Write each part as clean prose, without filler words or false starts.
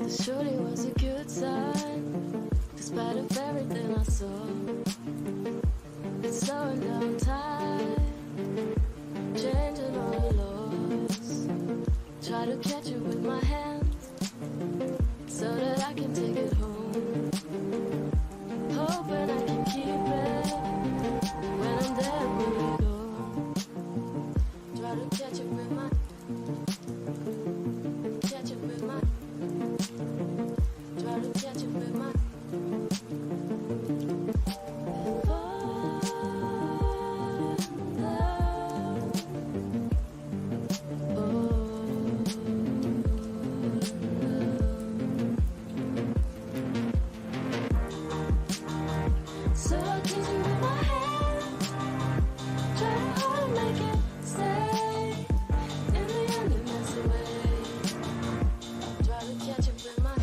Surely was a good sign, despite of everything I saw. It's slowing down time, changing all the laws. Try to catch it with my hands, so that I can take it home. Hoping I can keep it when I'm there when you go. Try to catch it with my, catch it with my, try to catch it with my. So I'll catch you with my hand, try to hold and make it stay. In the end it mess away. Try to catch it with my,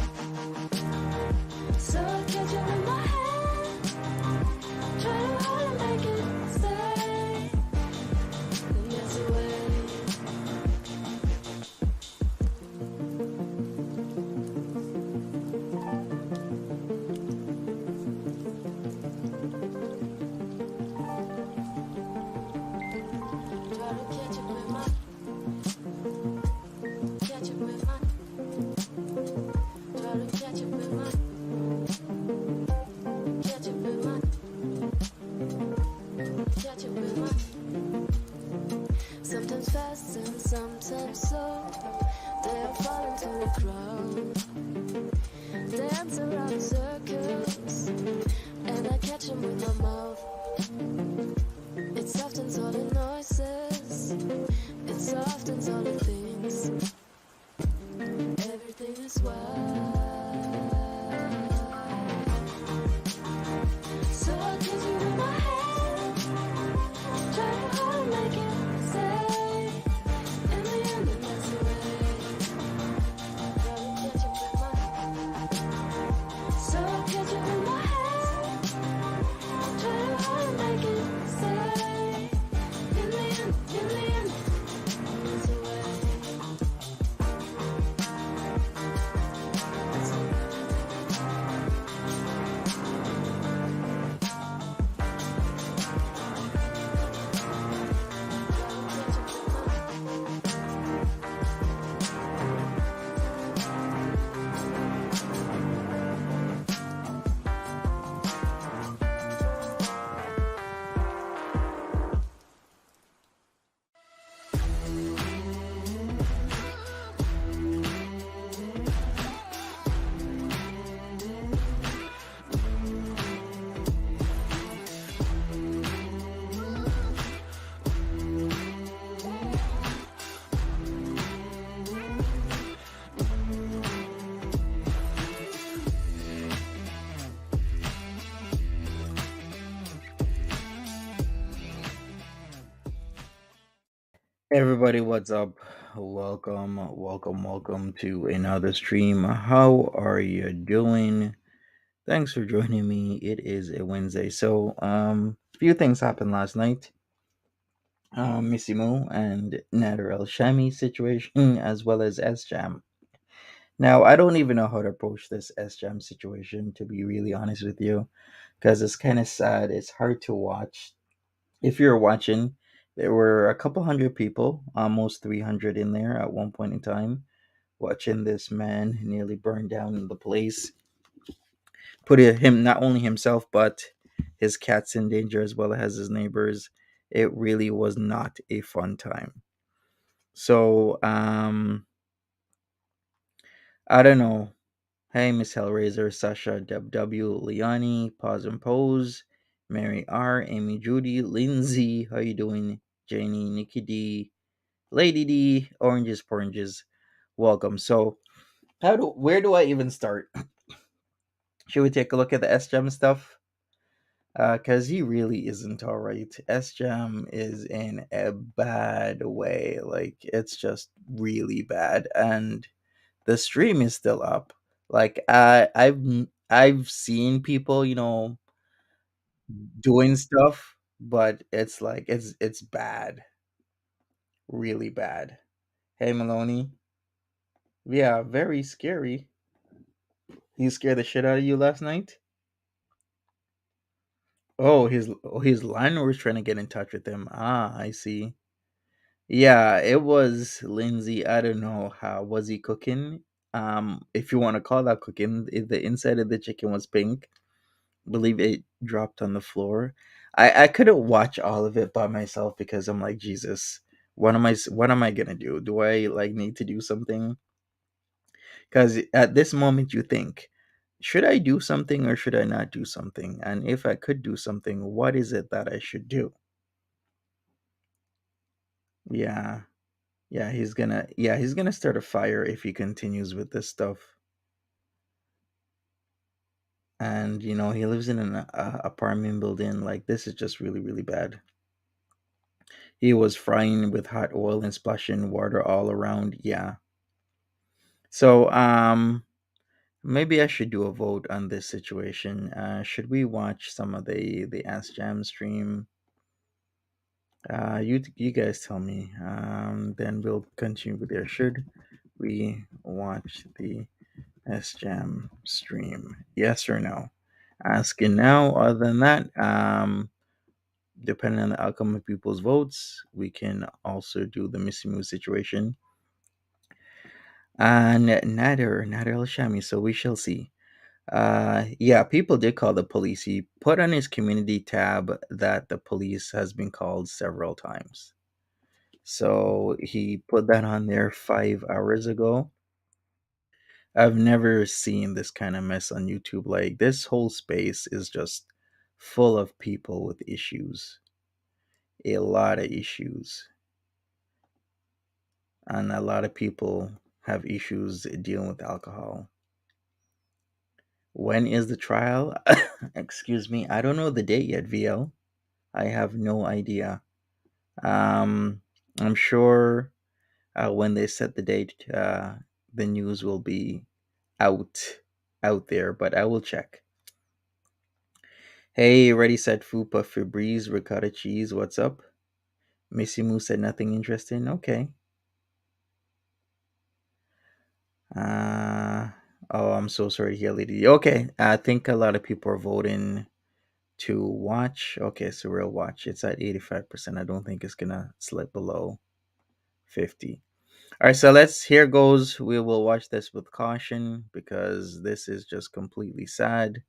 so I'll catch you with my hand, try to hold and make it stay. Then mess away. Try to catch it with my, catch it with my, try to catch it with my, catch it with my, catch it with my. Sometimes fast and sometimes slow, they are falling to the ground. Dance around circles, and I catch them with my mouth. It softens all the noises, it softens all the things. Everything is wild. So I'll catch you with my hand, try to hold and make it stay. In the end it mess away. Try to catch you with my, so I'll catch you with my hand, try to hold and make it stay. In the end, mess away. Everybody, what's up? Welcome to another stream. How are you doing? Thanks for joining me. It is a Wednesday. So, few things happened last night. Missy Moo and Nader El Shami situation, as well as Sjam. Now, I don't even know how to approach this Sjam situation, to be really honest with you, because it's kind of sad. It's hard to watch. If you're watching, there were a couple hundred people, almost 300 in there at one point in time, watching this man nearly burn down the place, put him, not only himself but his cats in danger as well as his neighbors. It really was not a fun time. So I don't know. Hey, Miss Hellraiser, Sasha W, Leonie, Pause and Pose, Mary R, Amy Judy, Lindsay, how you doing? Janie, Nikki D, Lady D, Oranges. Welcome. So, where do I even start? Should we take a look at the SGem stuff? Cause he really isn't all right. SGem is in a bad way. Like it's just really bad, and the stream is still up. Like I've seen people, doing stuff. but it's like it's bad, really bad. Hey Maloney, yeah, very scary. He scared the shit out of you last night. Oh, his landlord was trying to get in touch with him. Ah, I see. Yeah, it was Lindsay. I don't know how was he cooking. If you want to call that cooking, the inside of the chicken was pink. Believe it dropped on the floor. I couldn't watch all of it by myself because I'm like, Jesus, what am I gonna do? Do I like need to do something? Because at this moment you think, should I do something or should I not do something? And if I could do something, what is it that I should do? Yeah. Yeah, he's gonna start a fire if he continues with this stuff. And he lives in an apartment building. Like, this is just really, really bad. He was frying with hot oil and splashing water all around. Yeah. So maybe I should do a vote on this situation. Should we watch some of the Ask Jam stream? You guys tell me. Then we'll continue with there. Should we watch the S Jam stream? Yes or no? Asking now. Other than that, depending on the outcome of people's votes, we can also do the Missy Moo situation. And Nader Al Shami. So we shall see. Yeah, people did call the police. He put on his community tab that the police has been called several times. So he put that on there 5 hours ago. I've never seen this kind of mess on YouTube. Like, this whole space is just full of people with issues, a lot of issues, and a lot of people have issues dealing with alcohol. When is the trial? Excuse me. I don't know the date yet, VL. I have no idea. Um, I'm sure when they set the date, the news will be out out there, but I will check. Hey, ready, set, fupa, Febreze, ricotta cheese. What's up? Missy Moo said nothing interesting. Okay. Uh oh, I'm so sorry to hear, lady. Okay, I think a lot of people are voting to watch. Okay, so we'll watch. It's at 85%. I don't think it's gonna slip below 50. All right, so let's. Here goes. We will watch this with caution because this is just completely sad.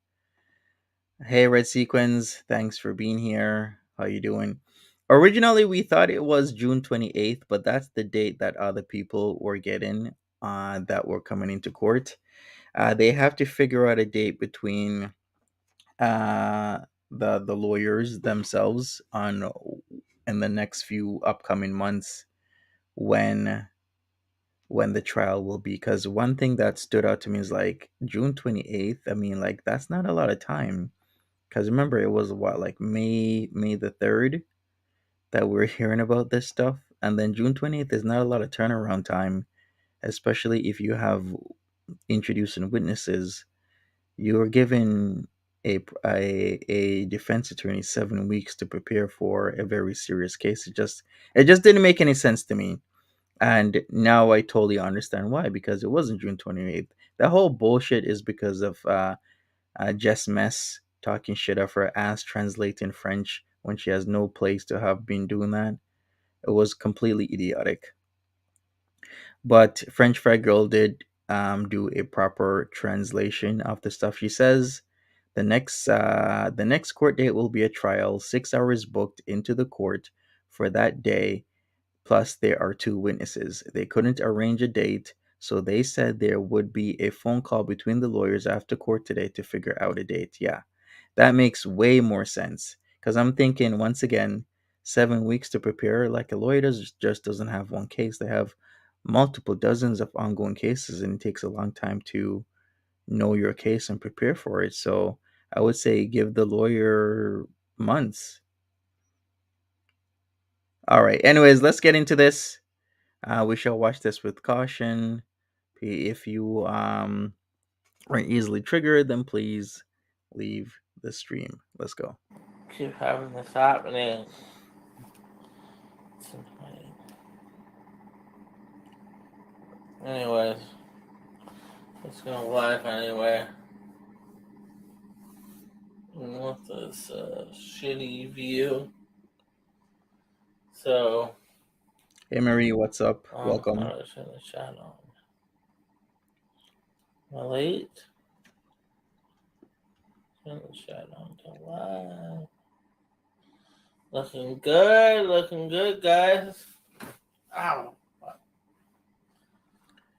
Hey, Red Sequins, thanks for being here. How you doing? Originally, we thought it was June 28th, but that's the date that other people were getting that were coming into court. They have to figure out a date between uh, the lawyers themselves on in the next few upcoming months when the trial will be. Because one thing that stood out to me is like June 28th. I mean, like, that's not a lot of time. Because remember, it was what, like May the 3rd that we're hearing about this stuff, and then June 20th is not a lot of turnaround time, especially if you have introducing witnesses. You're given a defense attorney 7 weeks to prepare for a very serious case. It just didn't make any sense to me. And now I totally understand why, because it wasn't June 28th. The whole bullshit is because of Jess Mess talking shit of her ass translating French when she has no place to have been doing that. It was completely idiotic. But French Fry Girl did do a proper translation of the stuff she says. The next court date will be a trial, 6 hours booked into the court for that day. Plus, there are two witnesses. They couldn't arrange a date, so they said there would be a phone call between the lawyers after court today to figure out a date. Yeah, that makes way more sense. Because I'm thinking, once again, 7 weeks to prepare. Like, a lawyer just doesn't have one case, they have multiple dozens of ongoing cases, and it takes a long time to know your case and prepare for it. So I would say give the lawyer months. All right. Anyways, let's get into this. We shall watch this with caution. If you are easily triggered, then please leave the stream. Let's go. keep having this happening tonight. Anyways, it's gonna live anyway. With this shitty view. So, Hey Marie, what's up? how Welcome. do I turn the chat on? Am I late? Turn the chat on to live. Looking good, guys. Ow.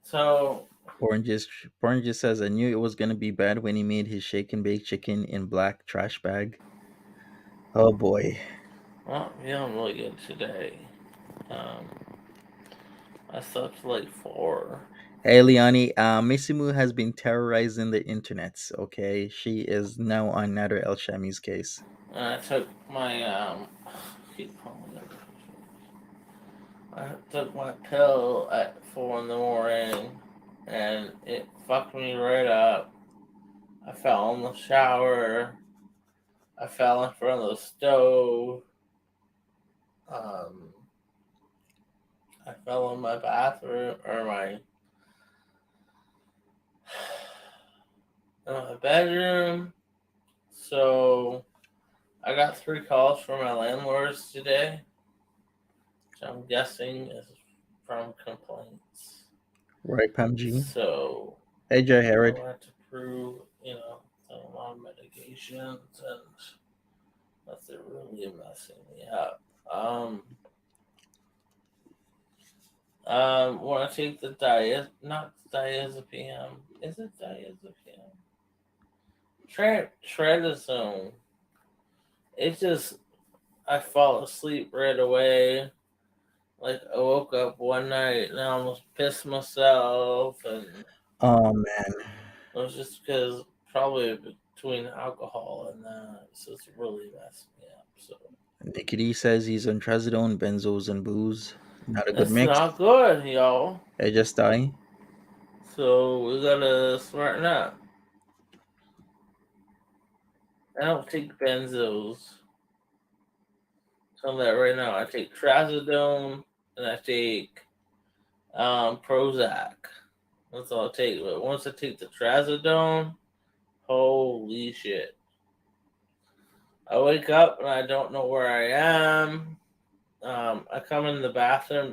So, Orange says I knew it was gonna be bad when he made his shake and bake chicken in black trash bag. Oh boy. well, I'm feeling really good today. I slept like 4. Hey Leonie, Misimu has been terrorizing the internets, okay? She is now on Nader El Shami's case. And I took my keep calling it. I took my pill at 4 in the morning, and it fucked me right up. I fell in the shower. I fell in front of the stove. I fell in my bathroom or my bedroom. So I got 3 calls from my landlords today, which I'm guessing is from complaints. Right, Pamji? So Hey Jay I Herod. want to prove, that I'm on medications and that they're really messing me up. Want to take the not diazepam. Is it diazepam? Tretazone. It just, I fall asleep right away. Like, I woke up one night and I almost pissed myself, and Oh man. it was just because probably between alcohol and that, so it's really messed me up. So Nickety says he's on trazodone, benzos, and booze. Not a good it's mix. not good, y'all. I just die. So we gotta smarten up. I don't take benzos. Tell that right now. I take trazodone and I take Prozac. That's all I take. But once I take the trazodone, holy shit! I wake up and I don't know where I am. I come in the bathroom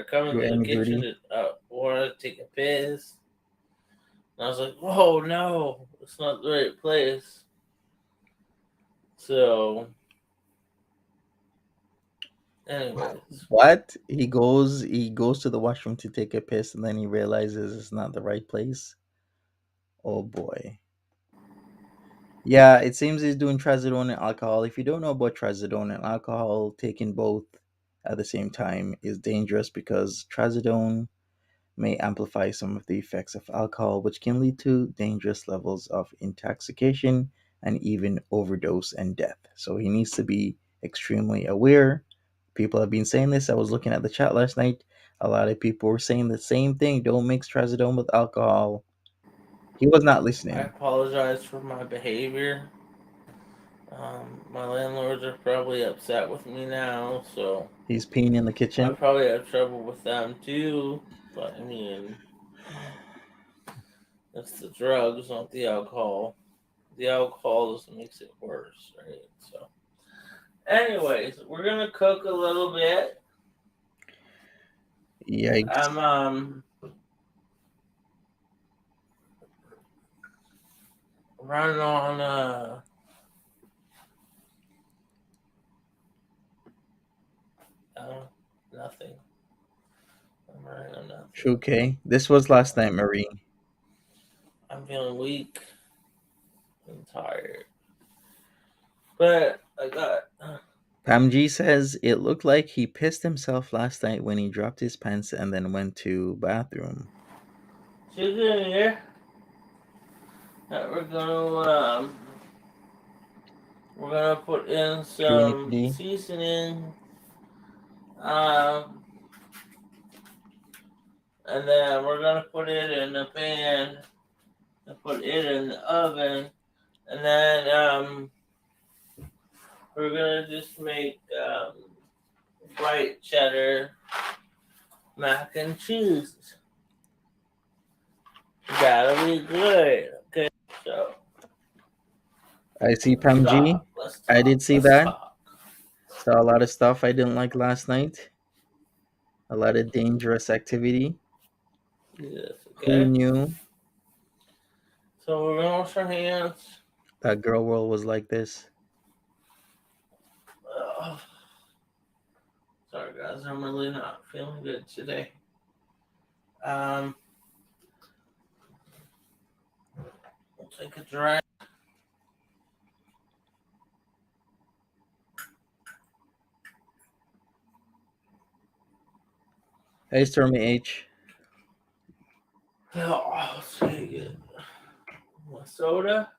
come in Do the any kitchen dirty. to want to take a piss. And I was like, "Whoa, no, it's not the right place." So, anyways, What? He goes to the washroom to take a piss and then he realizes it's not the right place. Oh boy. Yeah, it seems he's doing trazodone and alcohol. If you don't know about trazodone and alcohol, taking both at the same time is dangerous because trazodone may amplify some of the effects of alcohol, which can lead to dangerous levels of intoxication and even overdose and death. So he needs to be extremely aware. People have been saying this. I was looking at the chat last night. A lot of people were saying the same thing. Don't mix trazodone with alcohol. He was not I listening. apologize for my behavior. My landlords are probably upset with me now, so He's peeing in the I kitchen. probably have trouble with them too. But I mean, it's the drugs, not the alcohol. The alcohol just makes it worse, right? So, anyways, we're gonna cook a little bit. Yikes. I'm running on nothing. I'm running on nothing. Okay. This was last night, Marie. I'm feeling weak and tired, but I got. Pamji says it looked like he pissed himself last night when he dropped his pants and then went to bathroom. She's in here. That we're gonna put in True, some Nikki. seasoning, um, and then we're gonna put it in the pan and put it in the oven, and then We're gonna just make white cheddar mac and cheese. That'll be good. Okay, so I see let's Pam G. talk. Let's I talk. did see Let's that. talk. Saw a lot of stuff I didn't like last night. A lot of dangerous activity. Yes, Who okay. knew So we're gonna wash our hands. that girl world was like this? Ugh. Sorry guys, I'm really not feeling good today. Um, we'll take a drink. Hey, Stormy H. Oh, I'll take it. One soda.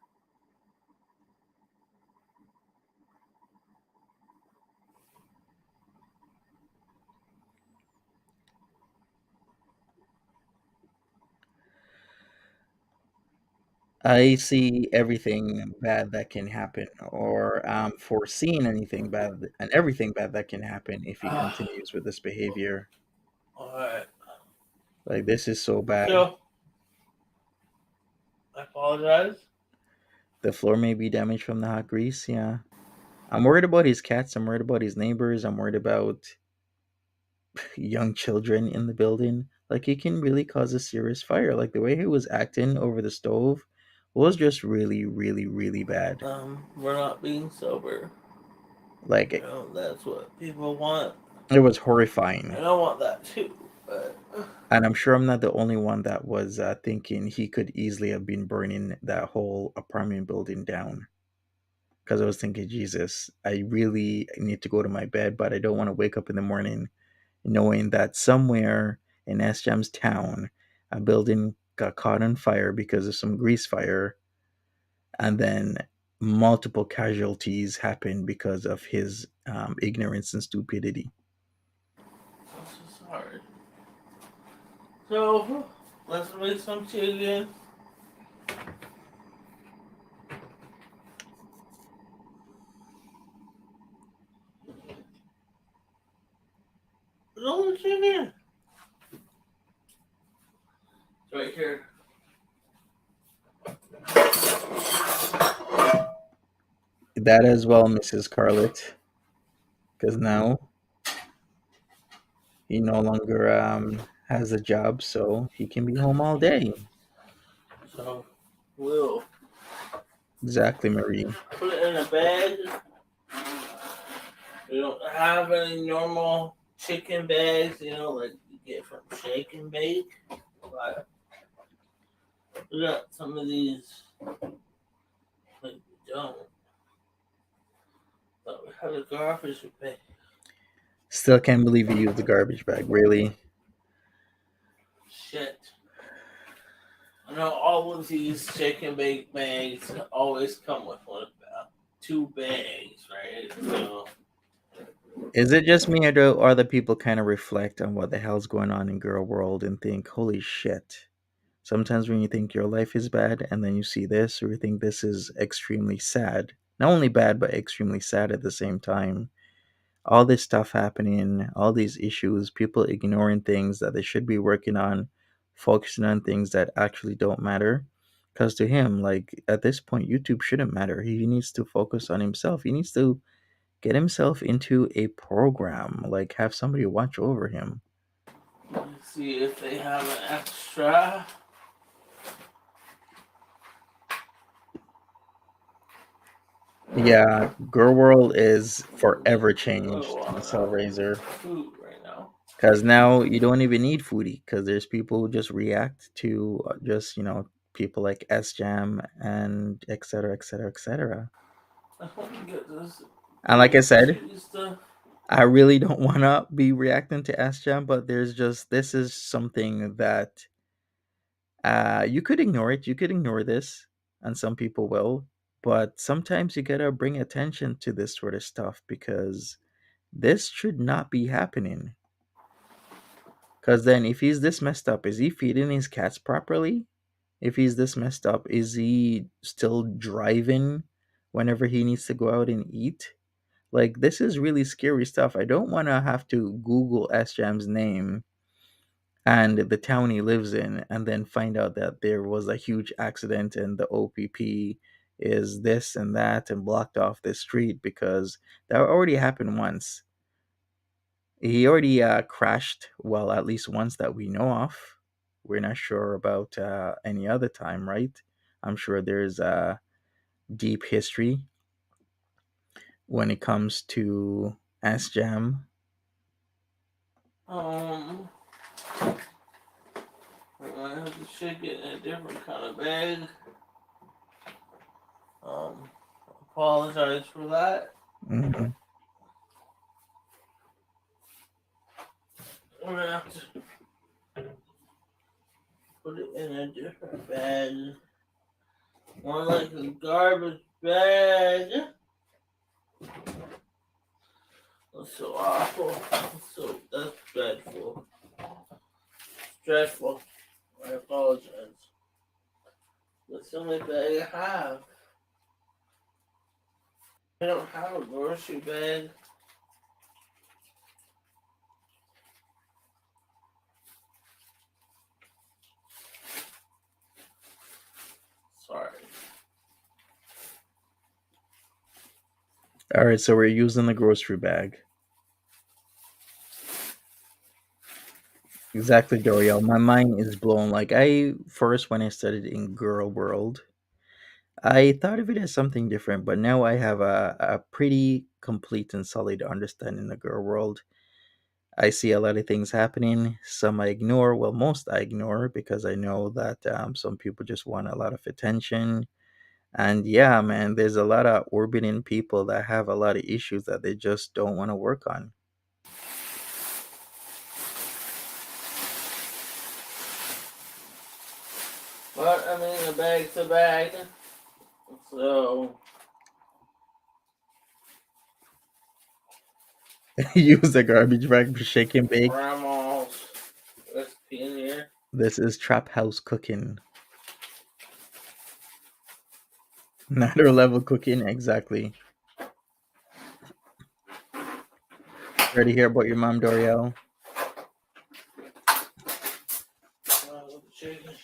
I see everything bad that can happen, or foreseeing anything bad and everything bad that can happen if he continues with this behavior. Alright. Like, this is so bad. So, I apologize. The floor may be damaged from the hot grease. Yeah. I'm worried about his cats. I'm worried about his neighbors. I'm worried about young children in the building. Like, it can really cause a serious fire. Like, the way he was acting over the stove was just really, really, really bad. We're not being sober. Like, You know, that's what people want. it was horrifying. And I want that too. But And I'm sure I'm not the only one that was thinking he could easily have been burning that whole apartment building down. Because I was thinking, Jesus, I really need to go to my bed, but I don't want to wake up in the morning knowing that somewhere in SJam's town, a building got caught on fire because of some grease fire, and then multiple casualties happened because of his ignorance and stupidity. this is hard. So, let's make some chicken. Roll the chicken. It's right here. That as well, Mrs. Scarlett, because now he no longer has a job, so he can be home all day. So, we'll Exactly, Marie. put it in a bag. We don't have any normal chicken bags, you know, like you get from Shake and Bake. But we got some of these, like we don't. But we have a garbage bag. Still can't believe he used the garbage bag. Really? Shit. I know all of these Shake and Bake bags always come with one about 2 bags, right? So, Is it just me, or do other people kind of reflect on what the hell's going on in girl world and think, holy shit? Sometimes when you think your life is bad and then you see this, or you think this is extremely sad. Not only bad, but extremely sad at the same time. All this stuff happening, all these issues, people ignoring things that they should be working on, focusing on things that actually don't matter. Because to him, like at this point, YouTube shouldn't matter. He needs to focus on himself. He needs to get himself into a program, like have somebody watch over him. let's see if they have an extra. Yeah, Girl World is forever A little changed since Hellraiser. food right now. Because now you don't even need foodie. Because there's people who just react to just people like S and etc. etc. etc. I want to get this And like I said, cheese stuff. I really don't want to be reacting to S but there's just this is something that you could ignore it. You could ignore this, and some people will. But sometimes you gotta bring attention to this sort of stuff because this should not be happening. Because then, if he's this messed up, is he feeding his cats properly? If he's this messed up, is he still driving whenever he needs to go out and eat? Like, this is really scary stuff. I don't want to have to Google Sjam's name and the town he lives in and then find out that there was a huge accident and the OPP is this and that and blocked off this street, because that already happened once. He already crashed, well, at least once that we know of. We're not sure about any other time, right? I'm sure there's a deep history when it comes to Sjam. Um, I have to shake it in a different kind of bag. Um, apologize for that. Hmm. I'm gonna have to put it in a different bag. More like a garbage bag. That's so awful. That's dreadful. Dreadful. I apologize. That's the only bag I have. I don't have a grocery bag. Sorry. All right, so we're using the grocery bag. Exactly, Doriel. My mind is blown. Like, I first, when I studied in Girl World, I thought of it as something different, but now I have a pretty complete and solid understanding of Girl World. I see a lot of things happening. Some I ignore. Well, most I ignore because I know that some people just want a lot of attention. And yeah, man, there's a lot of orbiting people that have a lot of issues that they just don't want to work on. But I mean, a bag's a bag. So, Use the garbage bag for shake and bake. grandma's recipe in here. This is trap house cooking. Another level cooking, exactly. Ready to hear about your mom, Doriel? Chicken.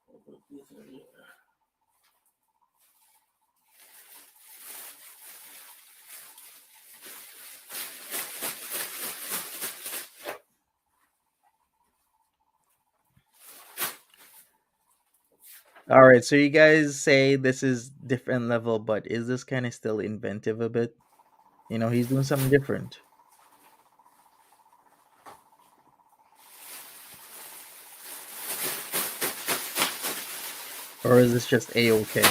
Put this in here. All right, so you guys say this is different level, but is this kind of still inventive a bit? You know, he's doing something different. Or is this just A-okay?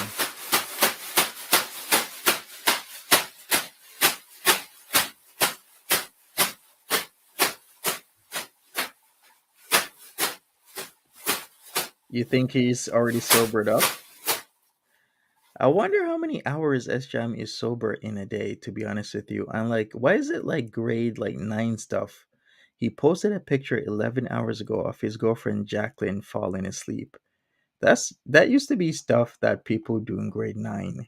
You think he's already sobered up? I wonder how many hours S-Jam is sober in a day, to be honest with you. And like, why is it like grade like 9 stuff? He posted a picture 11 hours ago of his girlfriend Jacqueline falling asleep. That used to be stuff that people do in grade 9.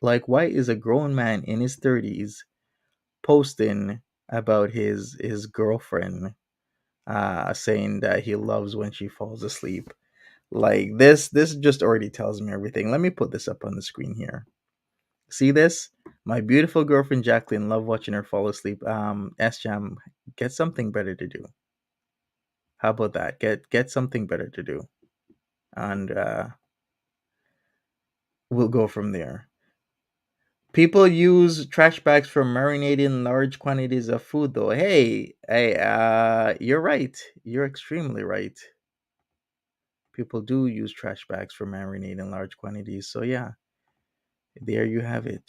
Like, why is a grown man in his 30s posting about his girlfriend saying that he loves when she falls asleep? Like, this just already tells me everything. Let me put this up on the screen here. See this? My beautiful girlfriend Jacqueline love watching her fall asleep. S-Jam, get something better to do. How about that? Get something better to do. And we'll go from there. People use trash bags for marinating large quantities of food, though. Hey, you're right. You're extremely right. People do use trash bags for marinating large quantities. So yeah, there you have it.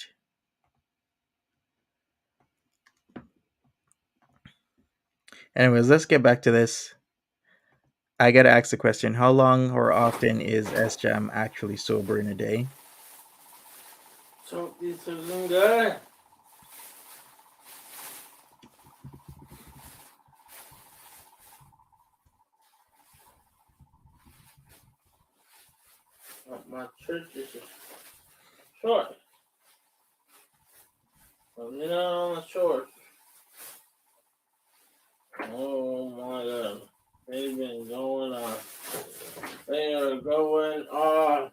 Anyways, let's get back to this. I gotta ask the question: how long or often is S Jam actually sober in a day? So, this isn't good. My church is short. Get out on the shorts. Oh my god. They've been going on. They are going on.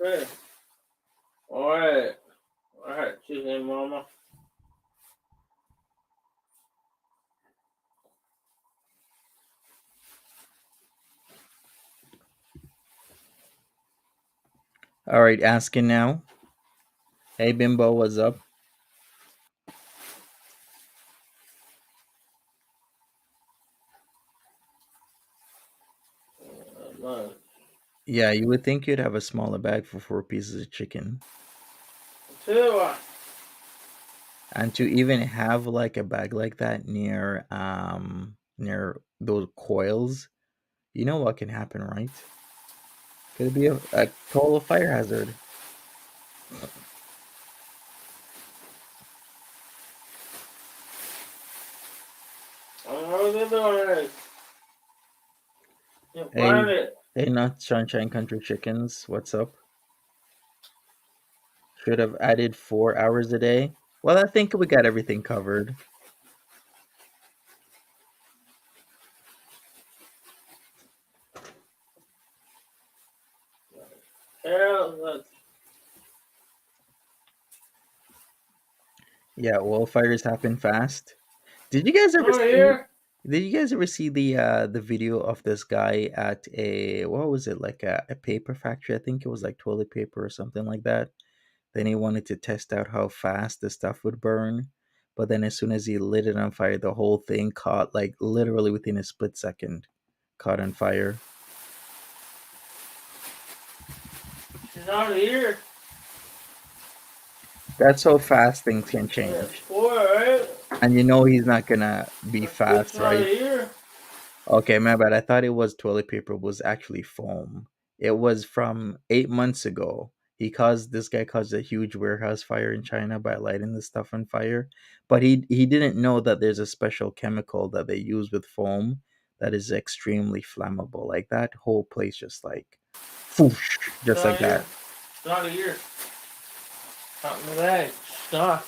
Okay. Alright. Alright, chicken mama. All right, asking now. Hey, Bimbo, what's up? Man. Yeah, you would think you'd have a smaller bag for 4 pieces of chicken. Tell you what. And to even have like a bag like that near those coils, you know what can happen, right? Could be a total fire hazard. I don't know what they're doing this. You Hey, find it. hey, not Sunshine Country Chickens. What's up? Should have added 4 hours a day. Well, I think we got everything covered. Hell, Yeah, oil fires happen fast. Did you guys ever over see? here. Did you guys ever see the video of this guy at a, what was it, like a paper factory? I think it was like toilet paper or something like that. Then he wanted to test out how fast the stuff would burn. But then as soon as he lit it on fire, the whole thing caught, like literally within a split second, caught on fire. She's not here. That's how fast things can Yeah, change. 4, right? And you know he's not gonna be It's fast, not right? here. Okay, my bad. I thought it was toilet paper, it was actually foam. It was from 8 months ago. This guy caused a huge warehouse fire in China by lighting the stuff on fire. But he didn't know that there's a special chemical that they use with foam that is extremely flammable. Like that whole place just like whoosh, It's just not like here. that. It's not here. Not in the bag. It's not.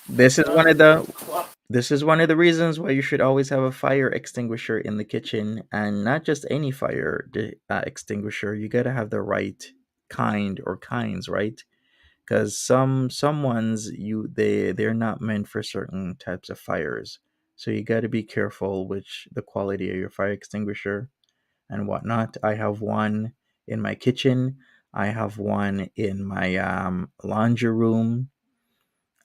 This is one Not of in the the clock. This is one of the reasons why you should always have a fire extinguisher in the kitchen, and not just any extinguisher. You got to have the right kind or kinds, right? Because some ones they're not meant for certain types of fires. So you got to be careful which the quality of your fire extinguisher and whatnot. I have one in my kitchen. I have one in my laundry room,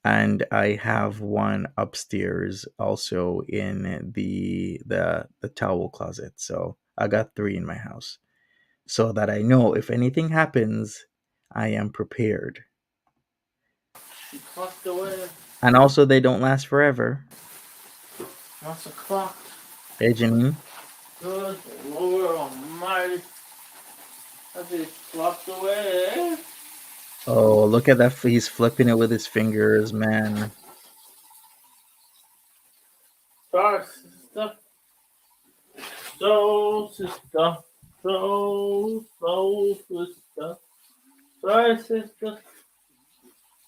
and I have one upstairs also in the towel closet. So I got 3 in my house, so that I know if anything happens, I am prepared. She clocked away. And also, they don't last forever. What's the clock? Hey, Janine. Good Lord Almighty. I just clocked away. Oh, look at that! He's flipping it with his fingers, man. Sorry, sister. So, sister. Sister. Sorry, sister.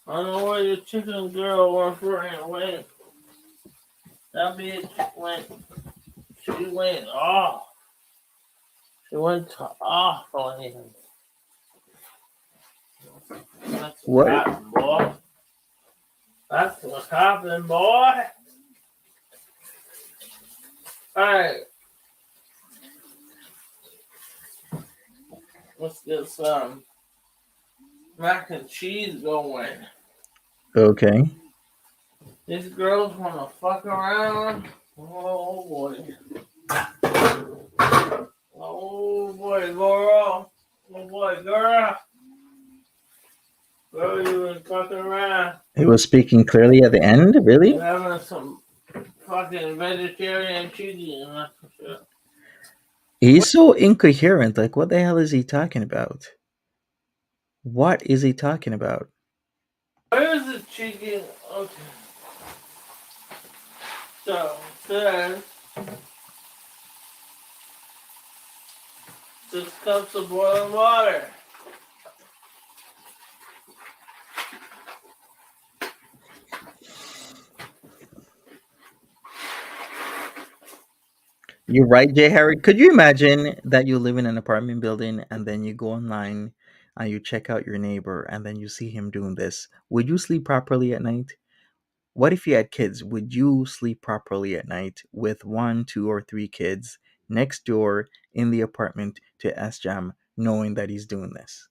I don't know where your chicken girl went running away. That bitch she went off. She went off on him. That's what What? happened, boy. That's what happened, boy. Alright. Let's get some mac and cheese going. Okay. These girls wanna fuck around. Oh boy. Oh boy, girl. Oh boy, girl. Girl, you been fucking around. He was speaking clearly at the end. Really? You're having some fucking vegetarian cheese and that's for sure. He's so incoherent. Like, what the hell is he talking about? What is he talking about? Where's the chicken? Okay. So, then, 6 cups of boiling water. You're right, Jay Harry. Could you imagine that you live in an apartment building and then you go online and you check out your neighbor and then you see him doing this? Would you sleep properly at night? What if you had kids? Would you sleep properly at night with one, two, or three kids next door in the apartment to Sjam, knowing that he's doing this?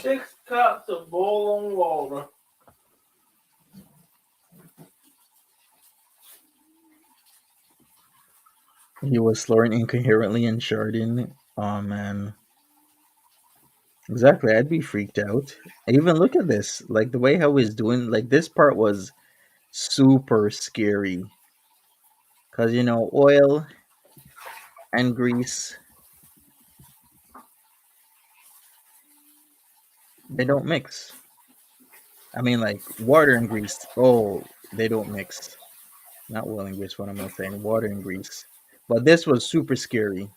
Six cups of boiling water. He was slurring incoherently and sharding. Oh man. Exactly, I'd be freaked out. Even look at this. Like the way how he's doing, like this part was super scary. Cause oil and grease, they don't mix. I mean like water and grease. Oh, they don't mix. Not oil and grease, what am I saying? Water and grease. But this was super scary.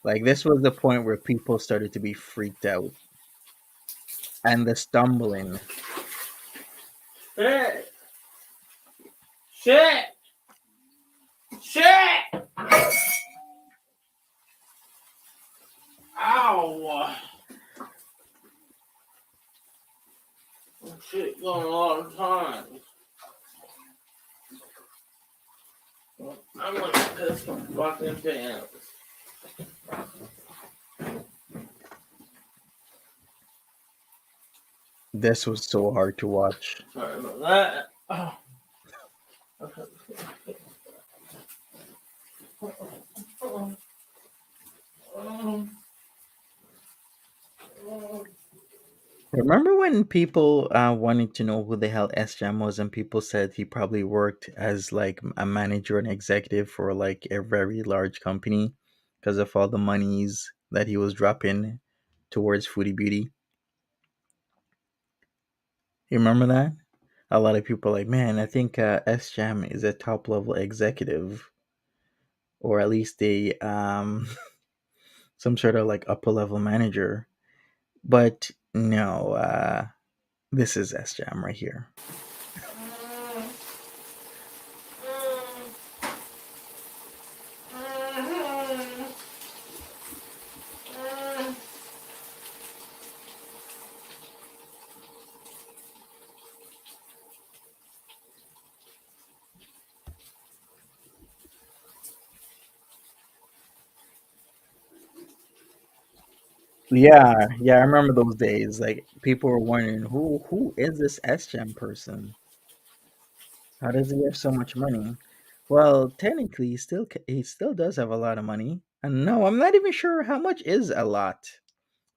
Like this was the point where people started to be freaked out. And the stumbling. Shit! Shit! Shit! Ow! Shit going a lot of times. I'm gonna piss my fucking pants. This was so hard to watch. Sorry about that. Oh. Remember when people wanted to know who the hell Sjam was, and people said he probably worked as like a manager and executive for like a very large company because of all the monies that he was dropping towards Foodie Beauty. You remember that? A lot of people are like, man, I think Sjam is a top level executive, or at least a some sort of like upper level manager. But no, this is Sjam right here. Yeah, I remember those days. Like people were wondering who is this SGEM person? How does he have so much money? Well, technically, he still does have a lot of money. And no, I'm not even sure how much is a lot.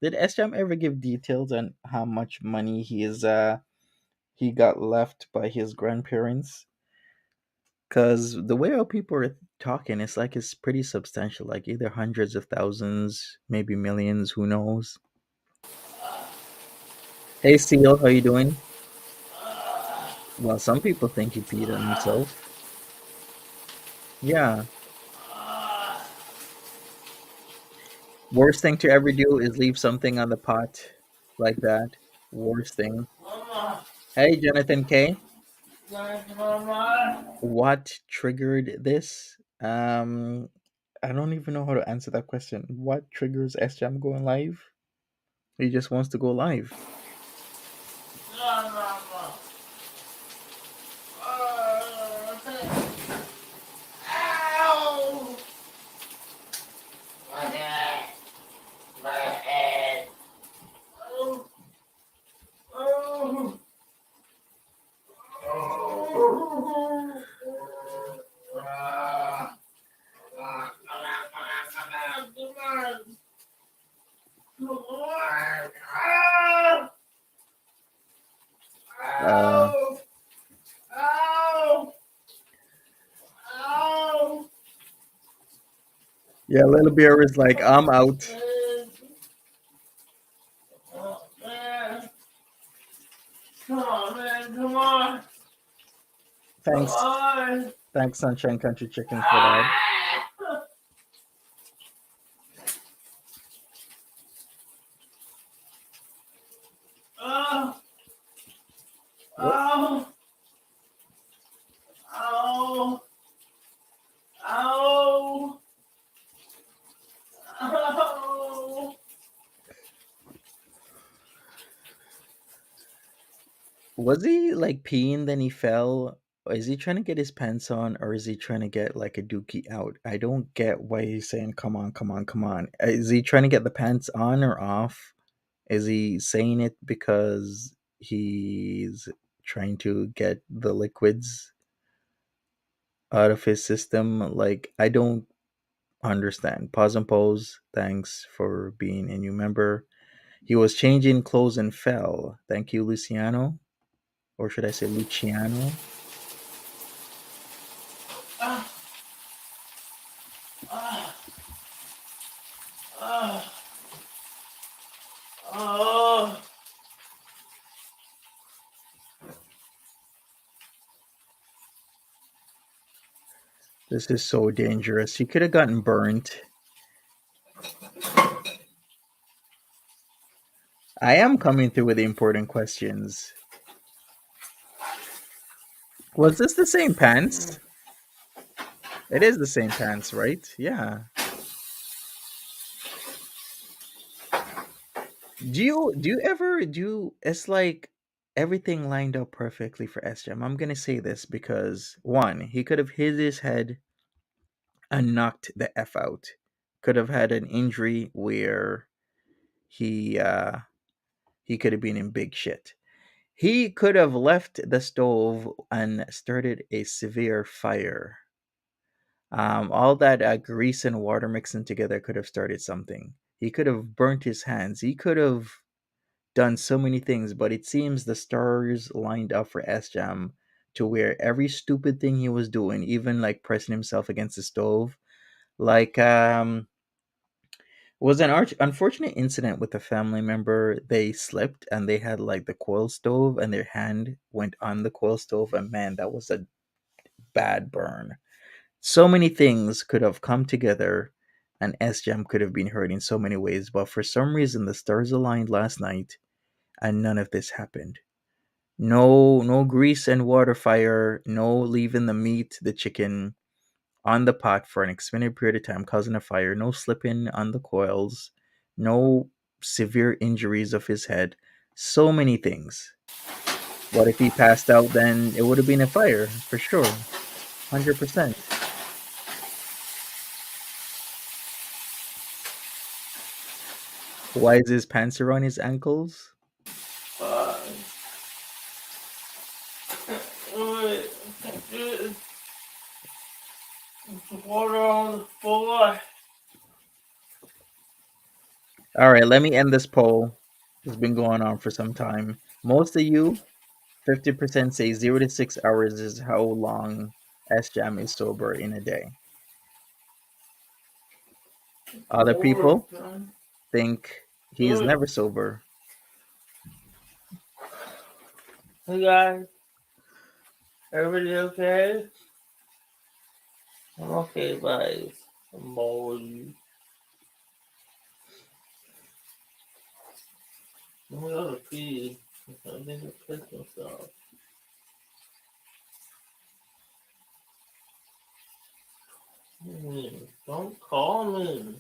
Did SGEM ever give details on how much money he got left by his grandparents? Because the way how people are talking, it's like it's pretty substantial, like either hundreds of thousands, maybe millions, who knows? Hey, Seal, how you doing? Well, some people think he peed on himself. Yeah. Worst thing to ever do is leave something on the pot like that. Worst thing. Hey, Jonathan K. What triggered this? I don't even know how to answer that question. What triggers SJam going live? He just wants to go live. Uh, yeah, Little Bear is like, I'm out. Come Thanks, on. thanks, Sunshine Country Chicken, for that. Ah! Oh, What oh, oh, oh, oh. was he like peeing? Then he fell. Is he trying to get his pants on, or is he trying to get like a dookie out? I don't get why he's saying, "Come on, come on, come on." Is he trying to get the pants on or off? Is he saying it because he's trying to get the liquids out of his system? Like, I don't understand. Pause and pose. Thanks for being a new member. He was changing clothes and fell. Thank you, Luciano. Or should I say Luciano? Ah, ah, ah, oh. This is so dangerous. He could have gotten burnt. I am coming through with the important questions. Was this the same pants? It is the same pants, right? Yeah. Do you ever do it's like everything lined up perfectly for SJM. I'm gonna say this because one, he could have hit his head and knocked the F out. Could have had an injury where he uh he could have been in big shit. He could have left the stove and started a severe fire. All that grease and water mixing together could have started something. He could have burnt his hands. He could have done so many things, but it seems the stars lined up for SJam to where every stupid thing he was doing, even like pressing himself against the stove, like was an unfortunate incident with a family member. They slipped and they had like the coil stove and their hand went on the coil stove, and man, that was a bad burn. So many things could have come together and SJam could have been hurt in so many ways, but for some reason the stars aligned last night and none of this happened. No grease and water fire, no leaving the meat, the chicken on the pot for an extended period of time causing a fire, no slipping on the coils, no severe injuries of his head. So many things. But if he passed out, then it would have been a fire for sure. 100%. Why is his pants around his ankles? Uh, wait, there's water on the floor. All right, let me end this poll. It's been going on for some time. Most of you, 50% say 0 to 6 hours is how long SJam is sober in a day. Other Water, people think he is good. never sober. Hey guys, everybody okay? I'm okay, guys. I'm bored. I'm gonna pee. I think I pissed myself. Don't call me.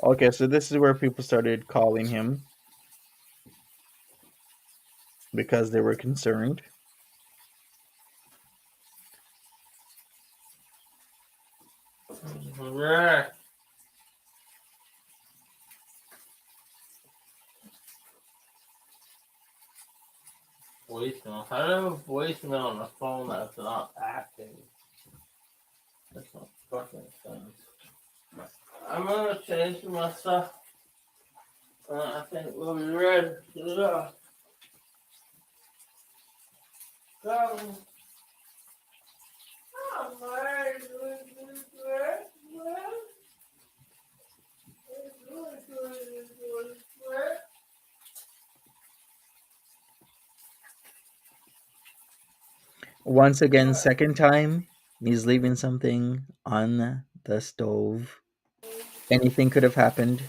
Okay, so this is where people started calling him because they were concerned. Yeah. Voicemail. I have a voicemail on the phone that's not acting. That's not fucking sense. I'm gonna change my stuff. I think we'll be ready. Yeah. Go. Once again, second time, he's leaving something on the stove. Anything could have happened.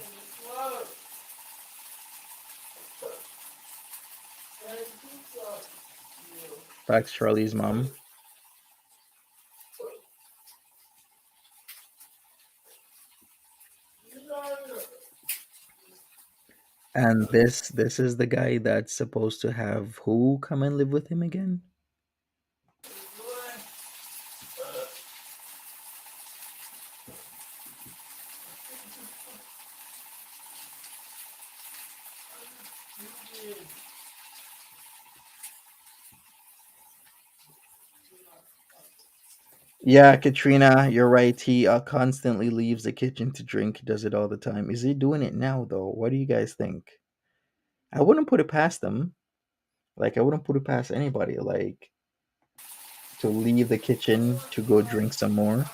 That's Charlie's mom. And this is the guy that's supposed to have who come and live with him again? Yeah, Katrina, you're right. He constantly leaves the kitchen to drink. He does it all the time. Is he doing it now though? What do you guys think? I wouldn't put it past them. Like I wouldn't put it past anybody. Like to leave the kitchen to go drink some more.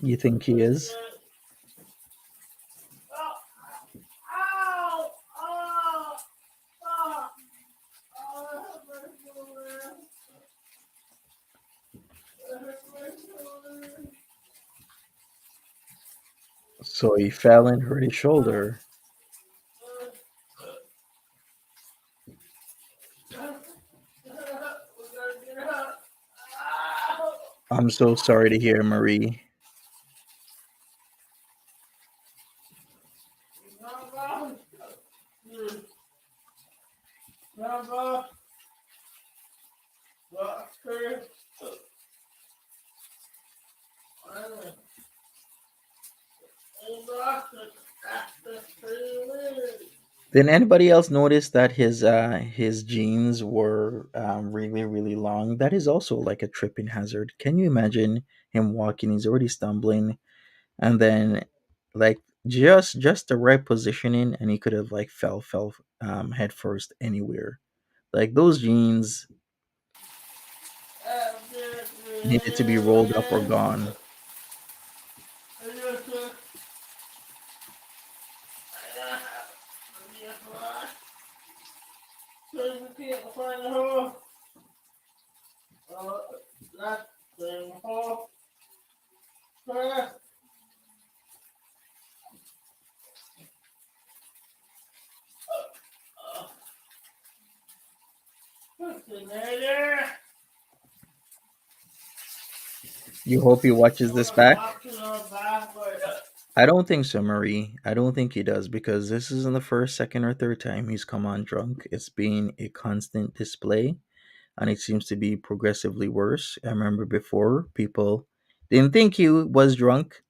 You think he is? So he fell and hurt his shoulder. I'm so sorry to hear, Marie. Did anybody else notice that his jeans were really long? That is also like a tripping hazard. Can you imagine him walking? He's already stumbling, and then like just the right positioning, and he could have like fell head first anywhere. Like those jeans needed to be rolled up or gone. You hope he watches this back. I don't think so, Marie. I don't think he does because this isn't the first, second, or third time he's come on drunk. It's been a constant display and it seems to be progressively worse. I remember before people didn't think he was drunk.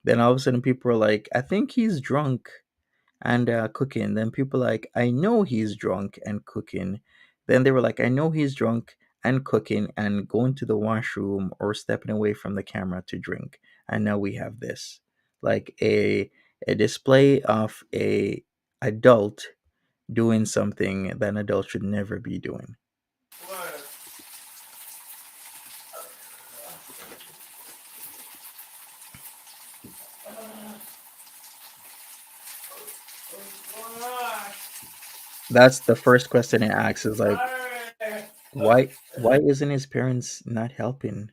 Then all of a sudden people are like, I think he's drunk and cooking. Then people like, I know he's drunk and cooking. Then they were like, I know he's drunk and cooking and going to the washroom or stepping away from the camera to drink. And now we have this, like a display of a adult doing something that an adult should never be doing. That's the first question it asks is like, why isn't his parents not helping?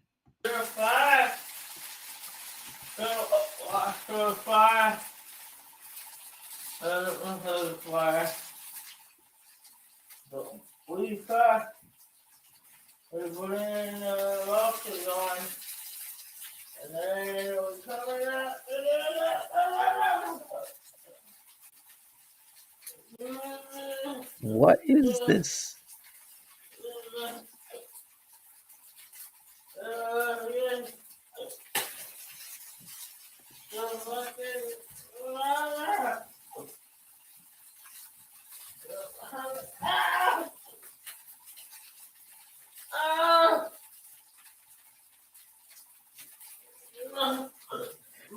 What is this?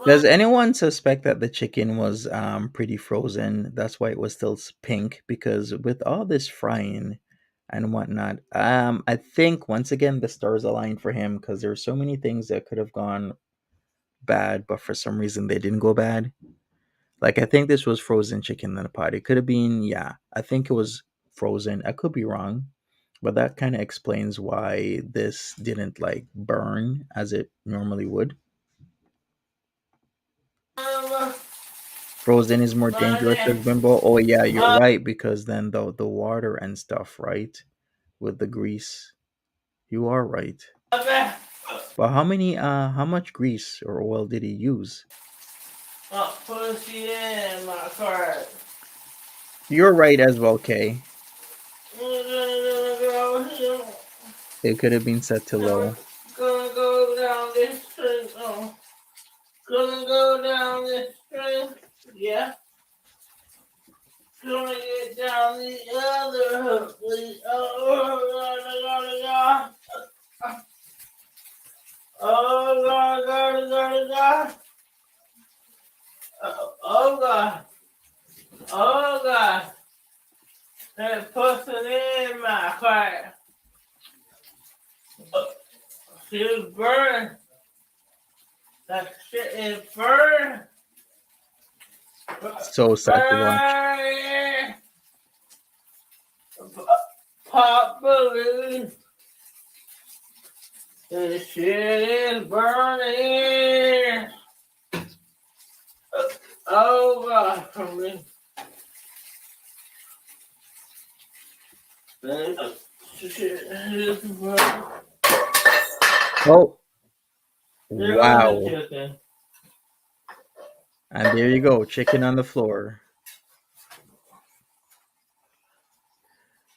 Does anyone suspect that the chicken was pretty frozen? That's why it was still pink. Because with all this frying and whatnot, I think once again the stars aligned for him because there's so many things that could have gone bad, but for some reason they didn't go bad. Like I think this was frozen chicken in a pot. It could have been, yeah. I think it was frozen. I could be wrong, but that kind of explains why this didn't like burn as it normally would. Frozen is more dangerous as bimbo. Oh yeah, you're right because then the water and stuff, right? With the grease. You are right. But how much grease or oil did he use? Pussy in my cart. You're right as well, Kay. It could have been set to low. Gonna go down this street. Gonna go down this street. Yeah. Gonna get down the other hook. Oh God, God. Oh God. Oh God. That pussy in my crack. She was burning. That shit is burning. So sad to watch. Burning. Pop balloon. This shit is burning. Oh God, for me. Shit is burning. Oh, There wow. goes the chicken. And there you go, chicken on the floor.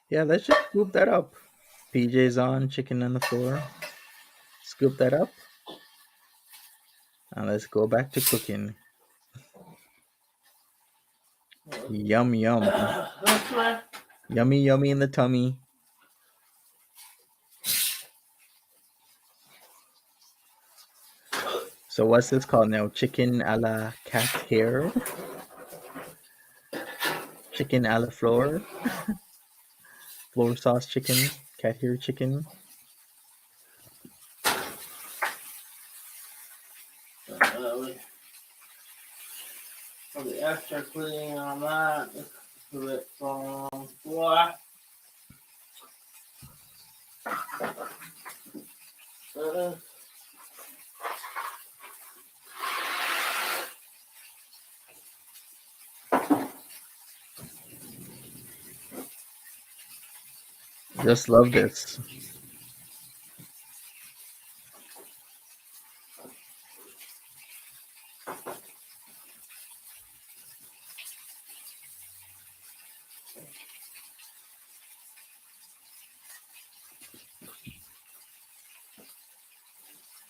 Yeah, let's just scoop that up. PJ's on, chicken on the floor. Scoop that up. And let's go back to cooking. Yum, yum. That's right. Yummy, yummy in the tummy. So what's this called now? Chicken a la cat hair? Chicken a la floor? Floor sauce chicken? Cat hair chicken? For the extra cleaning on that, do it from what? Just love this.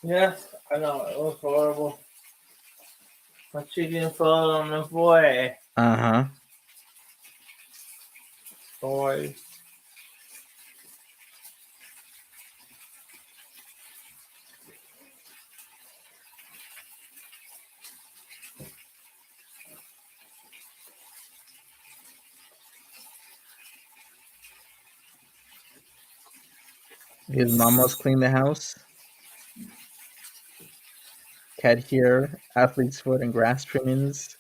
Yes, I know, it was horrible. My chicken fell on the boy. Uh-huh. Boy. His mom must clean the house. Cat hair, athlete's foot, and grass trimmings.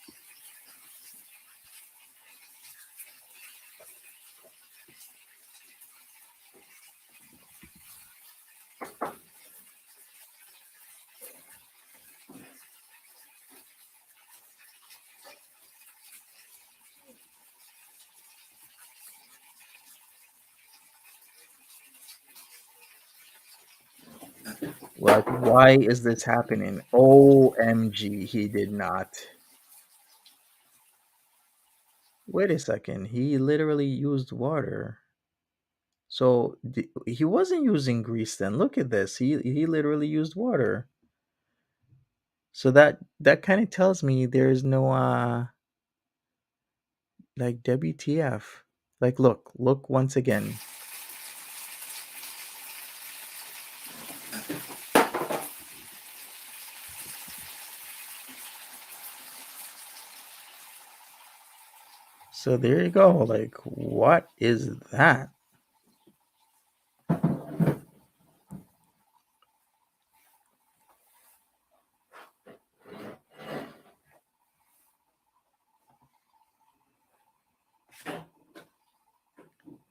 Like, why is this happening? OMG, he did not. Wait a second. He literally used water. So he wasn't using grease then. Look at this. He literally used water. So that kind of tells me there's no like WTF. Like look once again. So there you go. Like, what is that?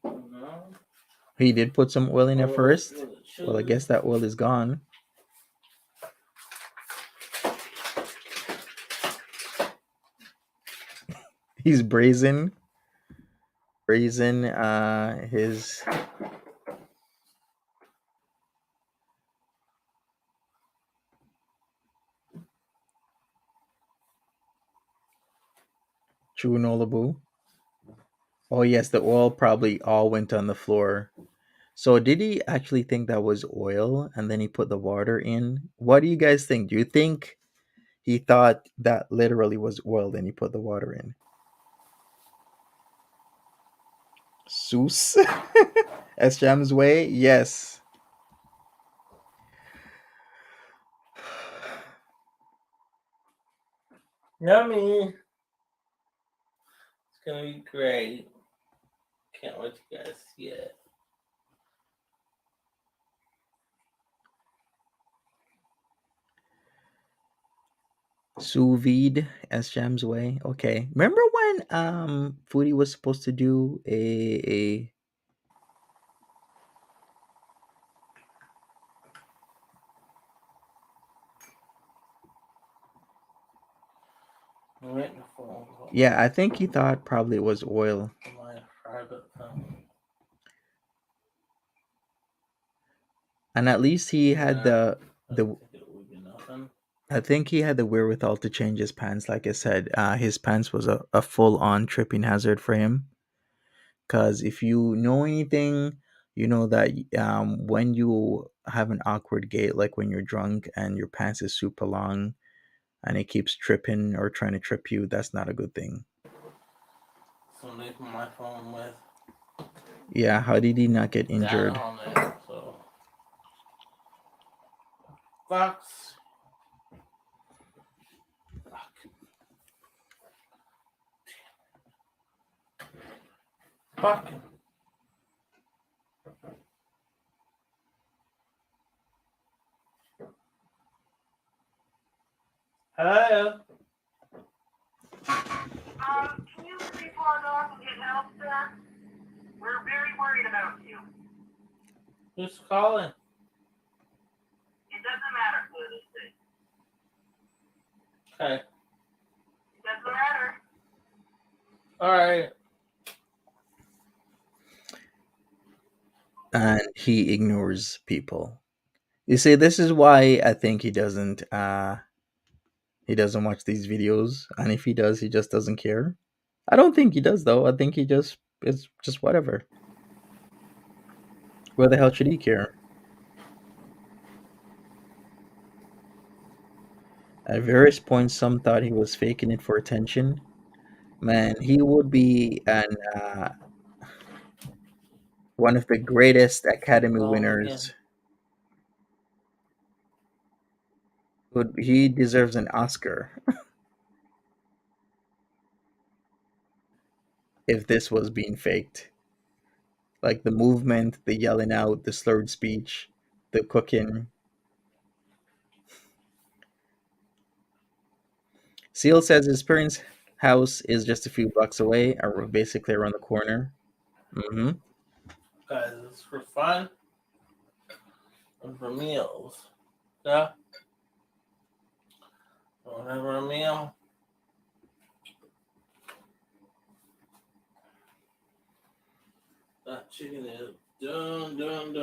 No. He did put some oil in it first. Was it Well, I chili? guess that oil is gone. He's brazen his chunolabu. Oh yes, the oil probably all went on the floor. So did he actually think that was oil and then he put the water in? What do you guys think? Do you think he thought that literally was oil and he put the water in? Seuss? As Sham's way? Yes. Yummy. It's gonna be great. Can't wait to guys see it. Sous vide as Sham's way. Okay. Remember when Foodie was supposed to do a I'm waiting for phone call. yeah, I think he thought probably it was oil. My private phone. And at least he had I the didn't think it would be nothing. I think he had the wherewithal to change his pants. Like I said, his pants was a full on tripping hazard for him. Because if you know anything, you know that when you have an awkward gait, like when you're drunk and your pants is super long and it keeps tripping or trying to trip you, that's not a good thing. So leave my phone with Yeah, how did he not get that injured? on it. So Fox. Fuck. Fucking. Hello. Can you please log off and get help, sir? We're very worried about you. Who's calling? It doesn't matter who it is. Okay. It doesn't matter. Alright. And he ignores people. You see, this is why I think he doesn't watch these videos, and if he does, he just doesn't care. I don't think he does though. I think he just it's just whatever. Where the hell should he care? At various points, some thought he was faking it for attention. Man, he would be one of the greatest Academy Call winners. again. He deserves an Oscar if this was being faked. Like the movement, the yelling out, the slurred speech, the cooking. Seal says his parents' house is just a few blocks away, or basically around the corner. Hmm. Guys, it's for fun and for meals. Yeah? Don't have a meal. That chicken is done. And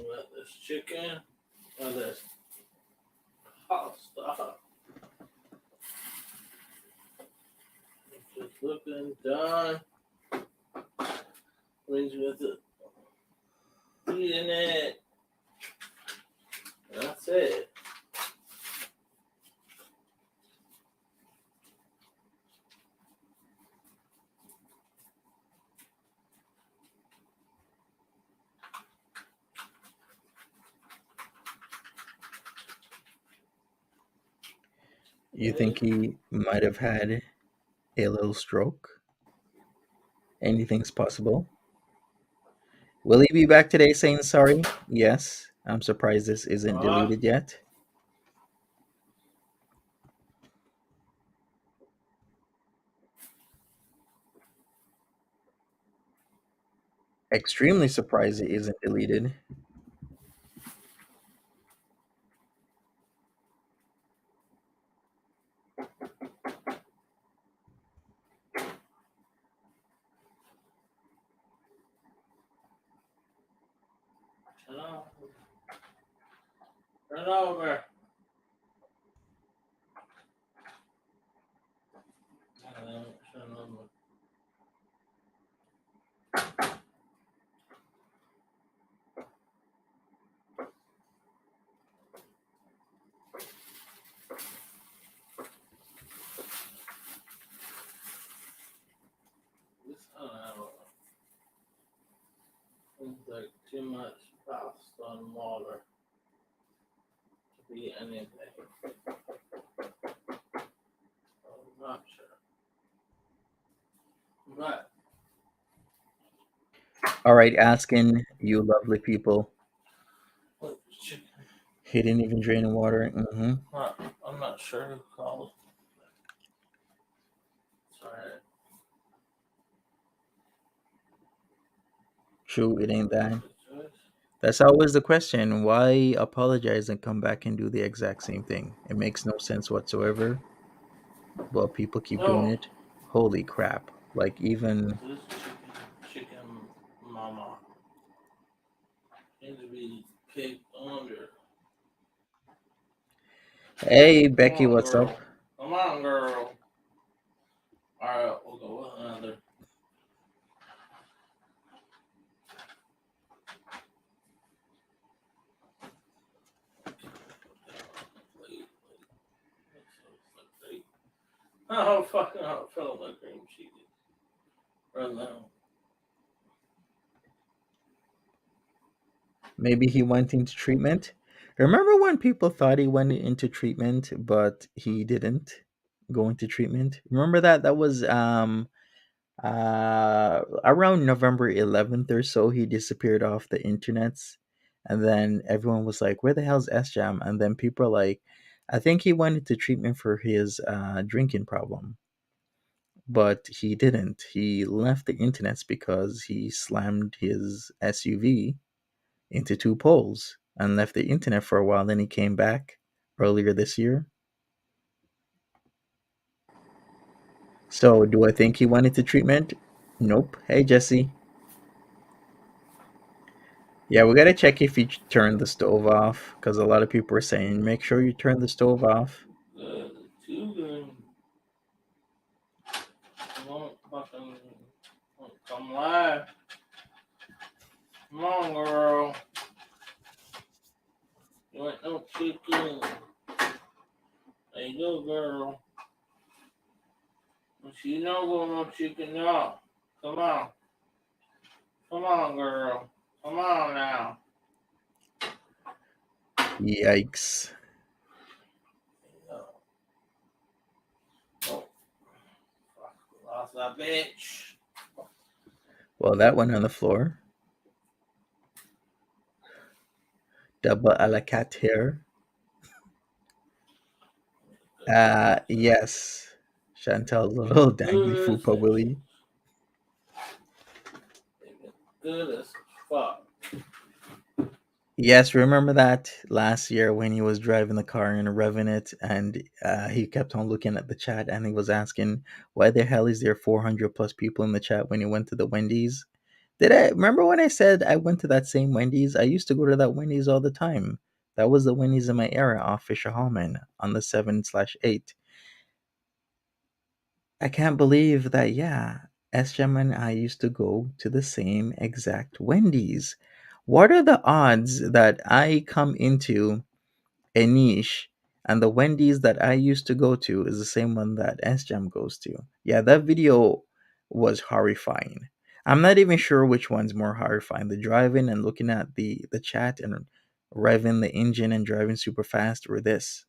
let this chicken or this pasta. It's just looking done. Means with it. Eating it. That's it. You think he might have had A little stroke. Anything's possible. Will he be back today saying sorry? Yes. I'm surprised this isn't What? deleted yet. Extremely surprised it isn't deleted. Turn over. Turn over. Turn over. This seems like too much pasta and water to be anything. I'm not sure. But All right, asking you lovely people. what chicken? He didn't even drain the water. I'm not sure who called. Sorry. True, it ain't that. That's always the question. Why apologize and come back and do the exact same thing? It makes no sense whatsoever, but people keep doing No, it. Holy crap. Like, even. this chicken mama needs to be picked under. Hey, Come Becky, on, what's up? girl. Come on, girl. Alright, we'll go with another. Oh, fucking hell, I felt like cream cheese. Right now. Maybe he went into treatment. Remember when people thought he went into treatment, but he didn't go into treatment? Remember that? That was around November 11th or so. He disappeared off the internets, and then everyone was like, "Where the hell's Sjam?" And then people are like, "I think he went into treatment for his drinking problem." But he didn't. He left the internets because he slammed his SUV into two poles and left the internet for a while. Then he came back earlier this year. So, do I think he went into treatment? Nope. Hey, Jesse. Yeah, we gotta check if you turned the stove off because a lot of people are saying make sure you turn the stove off. Good. Too good. Won't fucking won't come live. Come on, girl. You ain't no chicken. There you go, girl. She no go no chicken now. Come on. Come on, girl. Come on now. Yikes. Oh, fuck. Lost that bitch. Well, that went on the floor. Double a la cat hair. Yes. Chantel's little dangly Good as fupa willy. good as fuck. Yes, remember that last year when he was driving the car and revving it, and he kept on looking at the chat, and he was asking, "Why the hell is there 400 plus people in the chat when he went to the Wendy's?" Did I remember when I said I went to that same Wendy's? I used to go to that Wendy's all the time. That was the Wendy's in my area off Fisher Hallman on the 7/8. I can't believe that. Yeah, SJM and I used to go to the same exact Wendy's. What are the odds that I come into a niche and the Wendy's that I used to go to is the same one that SJM goes to? Yeah, that video was horrifying. I'm not even sure which one's more horrifying, the driving and looking at the chat and revving the engine and driving super fast, or this.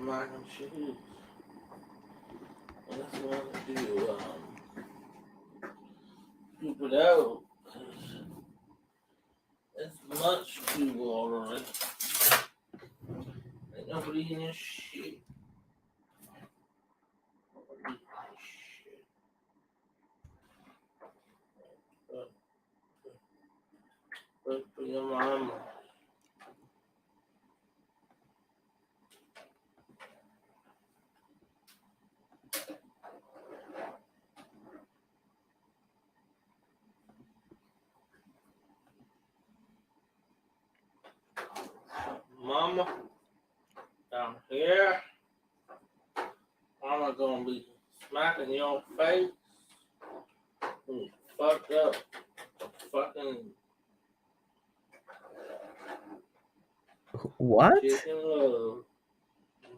mac and cheese. I just want to do scoop it out. 'Cause it's much too watery. Ain't nobody eating this shit. Nobody eating this shit. But for your mama. Mama, down here, Mama gonna be smacking your face. You fucked up. Fucking What? chicken love,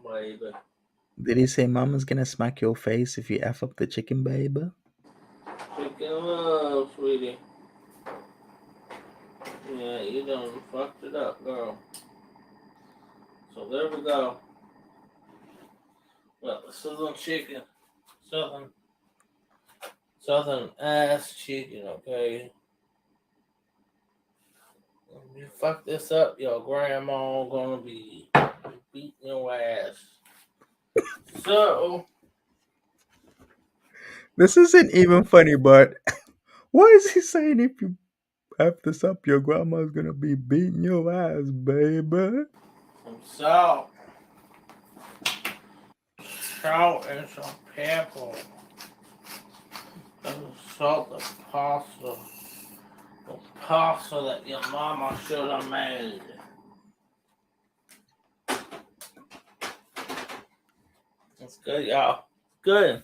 baby. Did he say mama's gonna smack your face if you F up the chicken, baby? Chicken love, sweetie. Yeah, you done fucked it up, girl. So there we go. Well, the southern chicken. Southern ass chicken, okay? If you fuck this up, your grandma gonna be beating your ass. So, This isn't even funny, but why is he saying if you F this up, your grandma's gonna be beating your ass, baby? some salt and some pepper. And salt the pasta. The pasta that your mama should have made. It's good, y'all. Good.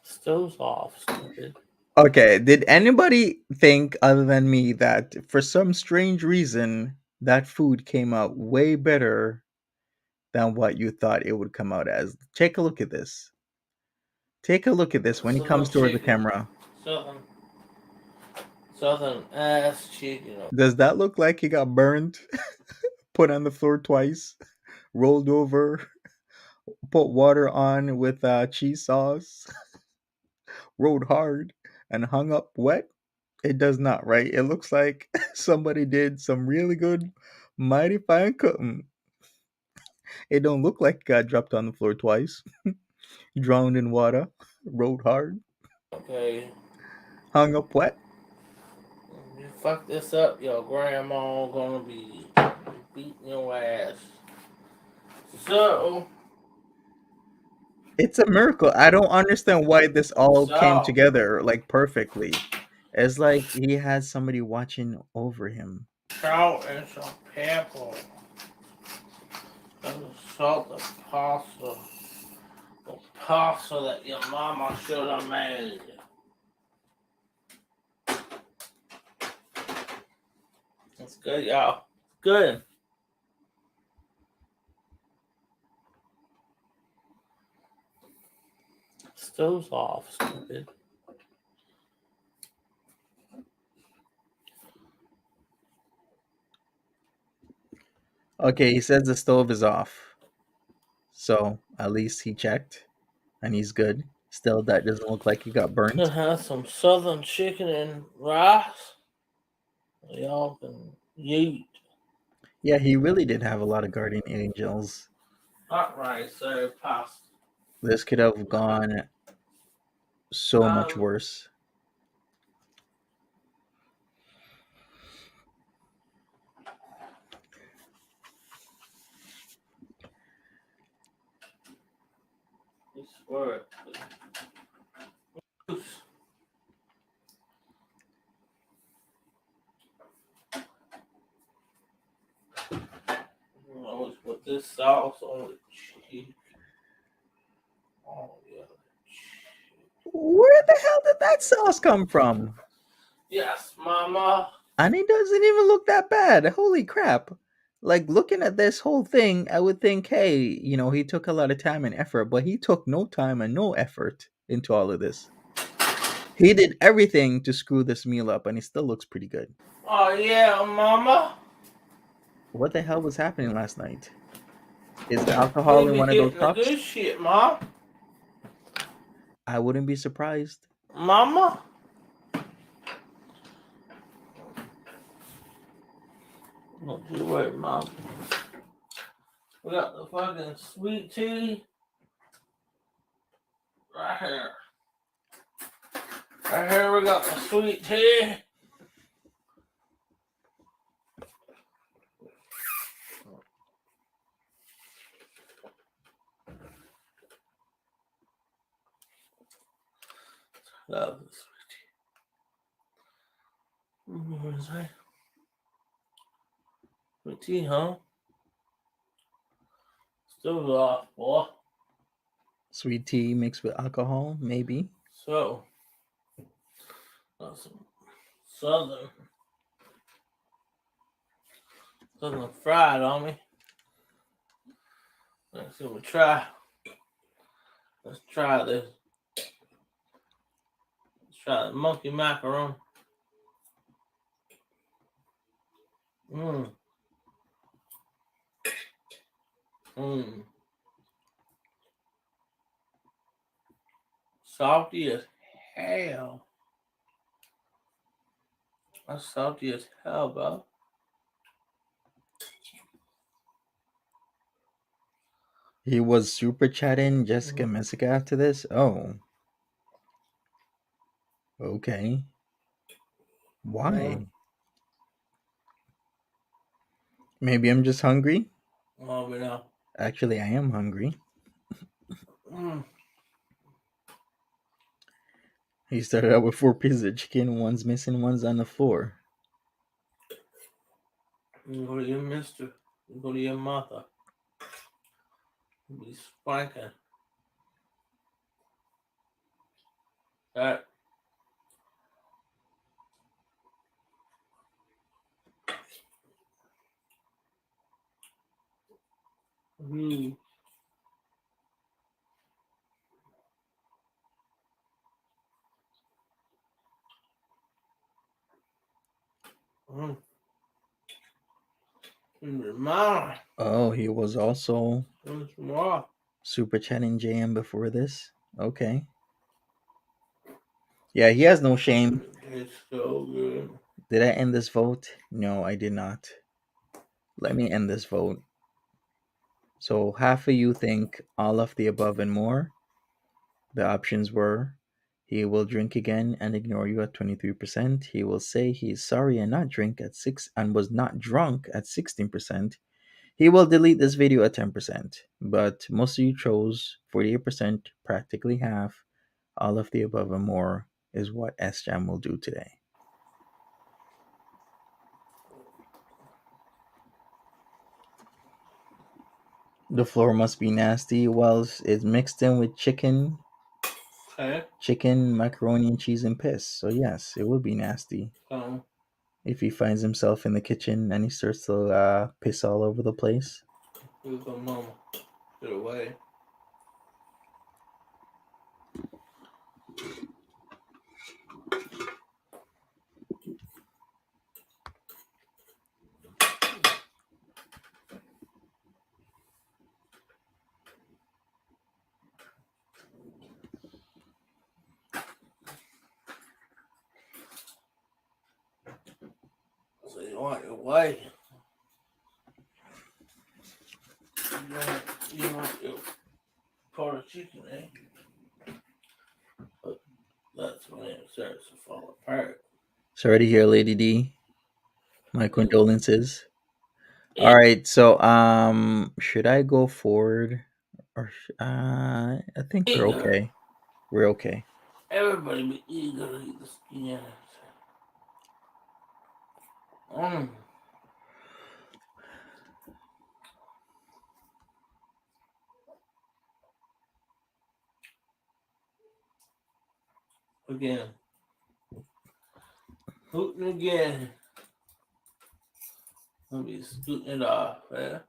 Stove's off, stupid. Okay, did anybody think other than me that for some strange reason that food came out way better than what you thought it would come out as? Take a look at this. Take a look at this when he Southern comes toward the chicken. camera. Southern ass chicken. Does that look like he got burned? Put on the floor twice, rolled over, put water on with cheese sauce, rolled hard, and hung up wet? It does not, right? It looks like somebody did some really good, mighty fine cooking. It don't look like it got dropped on the floor twice, drowned in water, rolled hard, Okay. hung up wet. If you fuck this up, your grandma gonna be beating your ass. So, It's a miracle. I don't understand why this all came salt. together like perfectly. It's like he has somebody watching over him. Salt and some pepper. And salt the pasta. The pasta that your mama should have made. It's good, y'all. Good. Stove's off, stupid. Okay, he says the stove is off. So at least he checked and he's good. Still, that doesn't look like he got burnt. Gonna have some southern chicken and rice. Y'all can eat. Yeah, he really did have a lot of guardian angels. Hot rice, sir, pasta. This could have gone so much worse. You swear it. I always put this sauce on the cheese. Oh, yeah. Where the hell did that sauce come from? Yes, mama. And it doesn't even look that bad. Holy crap. Like looking at this whole thing, I would think, hey, he took a lot of time and effort, but he took no time and no effort into all of this. He did everything to screw this meal up, and he still looks pretty good. Oh yeah, mama. What the hell was happening last night? Is the He alcohol in be one of those hitting the cups? good shit, mom. I wouldn't be surprised. Mama. Don't you worry, mom. We got the fucking sweet tea right here. Right here we got the sweet tea. Love the sweet tea. What is that? Sweet tea, huh? Still off, boy. Sweet tea mixed with alcohol, maybe. So, got some southern fried on me. Let's see what we try. Let's try this. Let's try the monkey macaron. Mmm. Mmm. Salty as hell. That's salty as hell, bro. He was super chatting Jessica Messica after this. Oh. Okay. Why? Maybe I'm just hungry. Oh, we know. Actually, I am hungry. He started out with 4 pieces of chicken. One's missing, one's on the floor. You go to your mister. You go to your mother. Be spanking. That. Mm. Mm. Mom. Oh, he was also More. super chatting JM before this. Okay. Yeah, he has no shame. It's so good. Did I end this vote? No, I did not. Let me end this vote. So half of you think all of the above and more. The options were he will drink again and ignore you at 23%. He will say he's sorry and not drink at 6 and was not drunk at 16%. He will delete this video at 10%. But most of you chose 48%, practically half. All of the above and more is what Sjam will do today. The floor must be nasty whilst it's mixed in with chicken, macaroni and cheese, and piss. So yes, it will be nasty. If he finds himself in the kitchen and he starts to piss all over the place. Here go mama. Get away. So you want your way. You want your part of chicken, eh? But that's when it starts to fall apart. Sorry to hear, Lady D. My condolences. All right, so should I go forward or I think we're okay. We're okay. Everybody be eager to eat the skin. Again. Hooting again. I'll be scooting it off, man.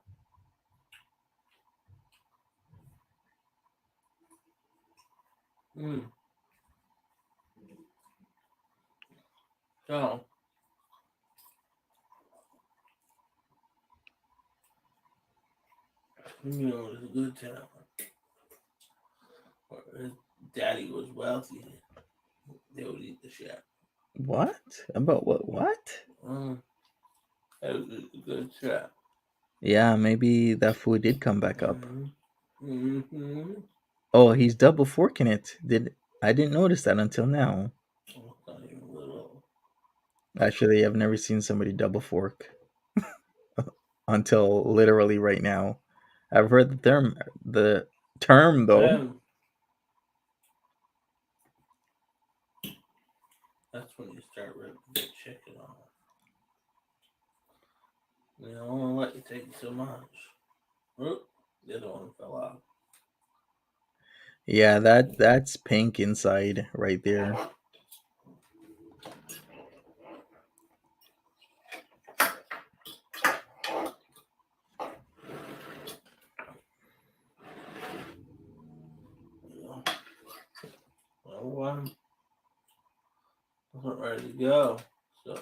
So, you know, it was a good time. His daddy was wealthy. They would eat the shit. What? About what? What? It was a good shit. Yeah, maybe that food did come back up. Mm-hmm. Oh, he's double forking it. I didn't notice that until now. Oh, it's not even little. Actually, I've never seen somebody double fork until literally right now. I've heard the term though. Then that's when you start ripping the chicken off. They don't want to let you take so much. Oop, the other one fell out. Yeah, that's pink inside right there. Well, one wasn't ready to go, so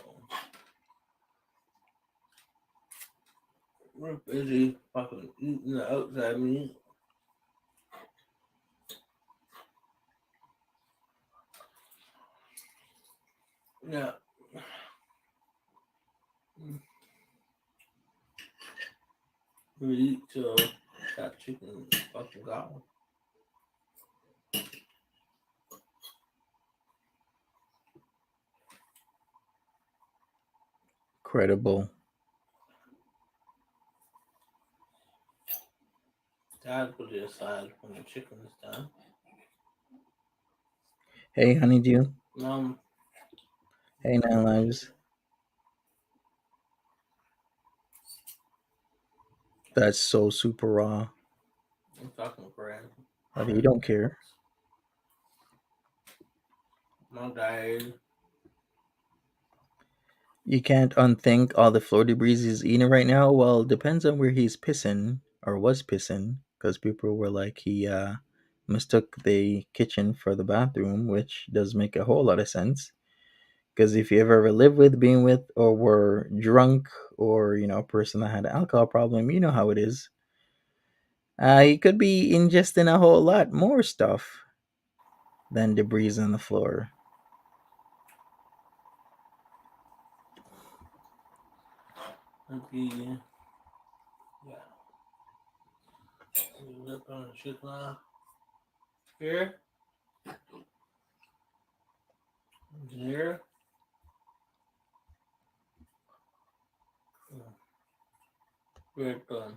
we're busy fucking eating the outside meat. Yeah. We eat till that chicken is fucking gone. Incredible. Dad put it aside when the chicken is done. Hey, honeydew. Mom. Hey, Nine Lives. That's so super raw. I'm fucking grand. Like, you don't care. Mom died. You can't unthink all the floor debris he's eating right now. Well, depends on where he's pissing or was pissing, because people were like he mistook the kitchen for the bathroom, which does make a whole lot of sense. Because if you ever lived with, being with, or were drunk, or a person that had an alcohol problem, you know how it is. He could be ingesting a whole lot more stuff than debris on the floor. Maybe, yeah. We rip on the chicken off. Here. Here. We're done.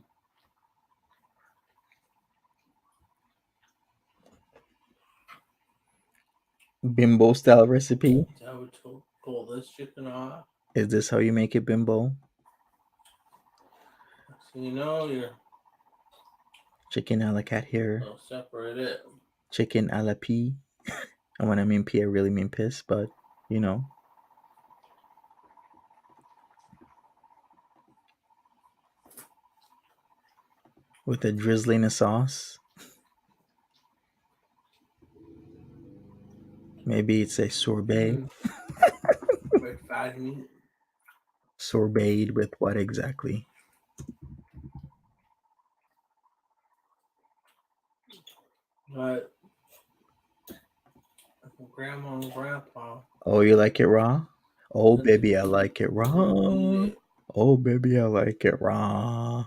Bimbo style recipe. I would pull this chicken off. Is this how you make it, bimbo? So you know you're Chicken a la cat here. I'll separate it. Chicken a la pea. And when I mean pea, I really mean piss, but you know. With a drizzling of sauce. Maybe it's a sorbet. With fried meat. Sorbet with what exactly? But grandma and grandpa. Oh, you like it raw? Oh, Then they baby, I like it raw. don't eat it. Oh, baby, I like it raw.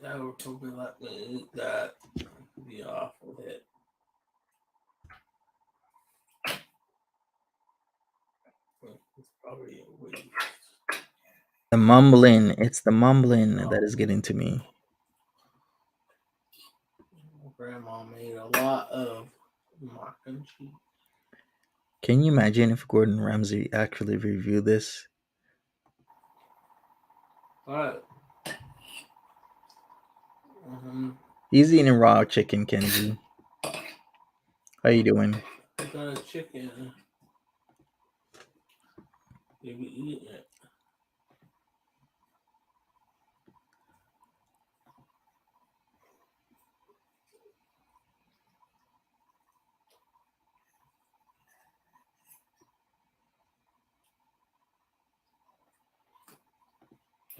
Dad would probably let me eat that. Be off with it. It's probably a waste. The mumbling. It's the mumbling that is getting to me. Grandma made a lot of mac and cheese. Can you imagine if Gordon Ramsay actually reviewed this? But He's eating raw chicken, Kenzie. How you doing? I got a chicken. They be eating it.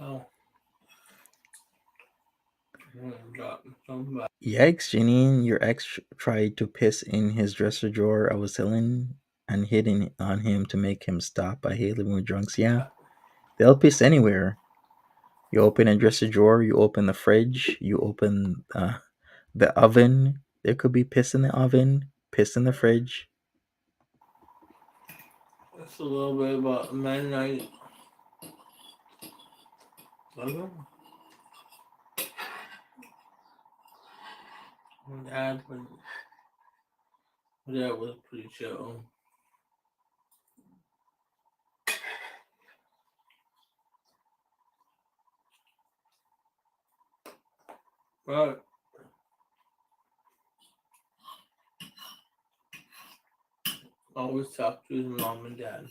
Oh. Yikes, Janine, your ex tried to piss in his dresser drawer. I was telling and hitting on him to make him stop. I hate living with drunks. Yeah, they'll piss anywhere. You open a dresser drawer, you open the fridge, you open the oven. There could be piss in the oven, piss in the fridge. That's a little bit about midnight. Dad was pretty chill. But always talk to his mom and dad.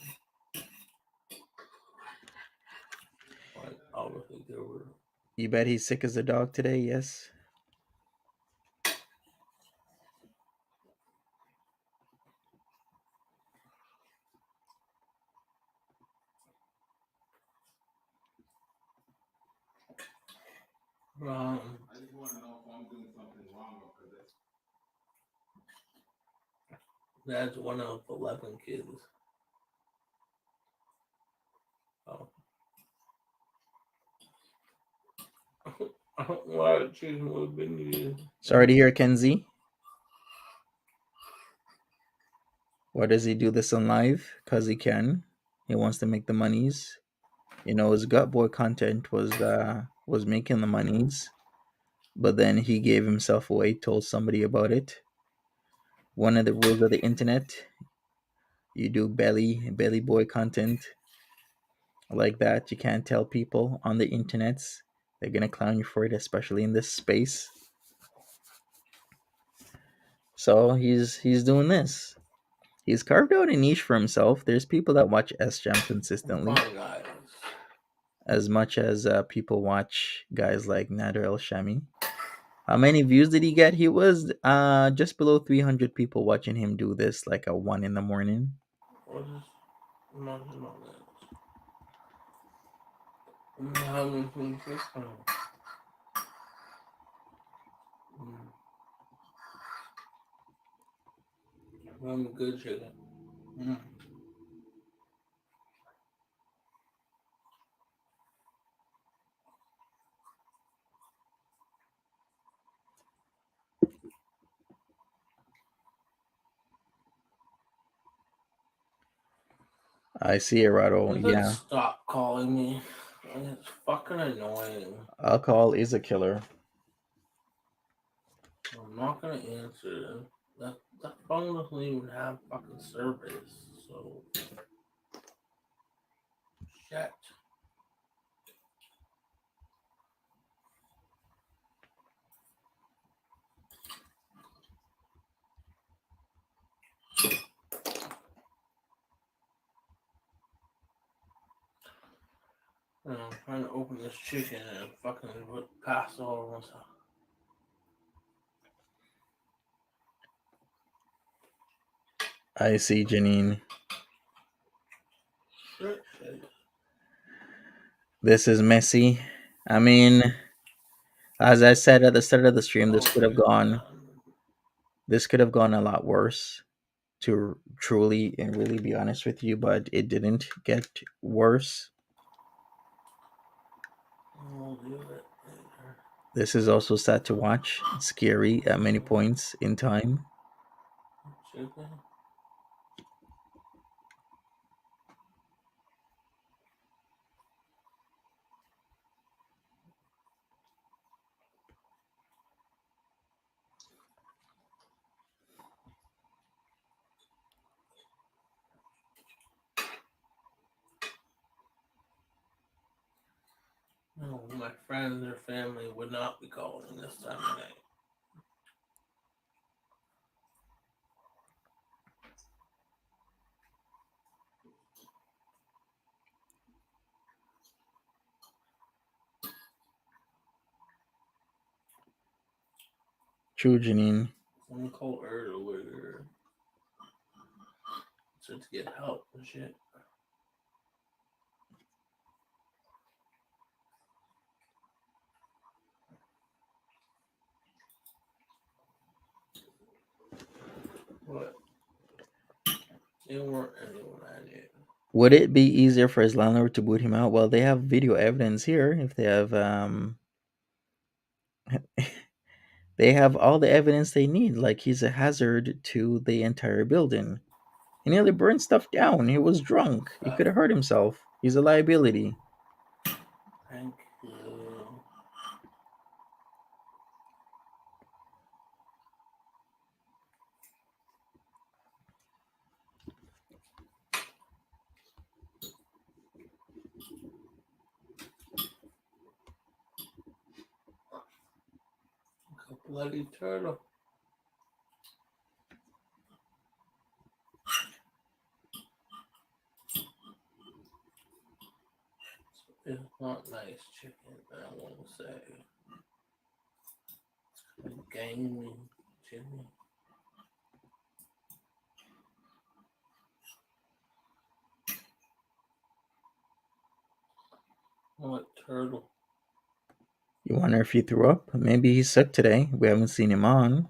Like, always think they were. You bet he's sick as a dog today, yes? I just want to know if I'm doing something wrong because Dad's one of 11 kids. Oh. I don't know why children would have been here. Sorry to hear, Kenzie. Why does he do this on live? Because he can. He wants to make the monies. You know, his gut boy content was making the monies, but then he gave himself away, told somebody about it. One of the rules of the internet, you do belly boy content like that, you can't tell people on the internets. They're gonna clown you for it, especially in this space. So he's doing this. He's carved out a niche for himself. There's people that watch Sjam consistently, as much as people watch guys like Nader El Shami. How many views did he get? He was just below 300 people watching him do this, like at 1 in the morning. What is how many things this time? I'm a good chicken. I see it, Rado. Yeah. Stop calling me. It's fucking annoying. Alcohol is a killer. I'm not gonna answer. That phone doesn't even have fucking service. So shit. I'm trying to open this chicken and fucking pass all over myself. I see, Janine. Shit. This is messy. I mean, as I said at the start of the stream, this could have gone a lot worse, to truly and really be honest with you, but it didn't get worse. I'll do it later. This is also sad to watch. It's scary at many points in time. Chicken. No, my friends or family would not be calling this time of night. True, Janine. I'm called earlier. So to get help and shit. What? They weren't anyone I knew. Would it be easier for his landlord to boot him out? Well, they have video evidence here. If they have they have all the evidence they need. Like he's a hazard to the entire building. He nearly burned stuff down. He was drunk. He could have hurt himself. He's a liability. Thank you. A bloody turtle. It's not nice chicken, I want to say. It's gaming chicken. What turtle? You wonder if he threw up? Maybe he's sick today. We haven't seen him on.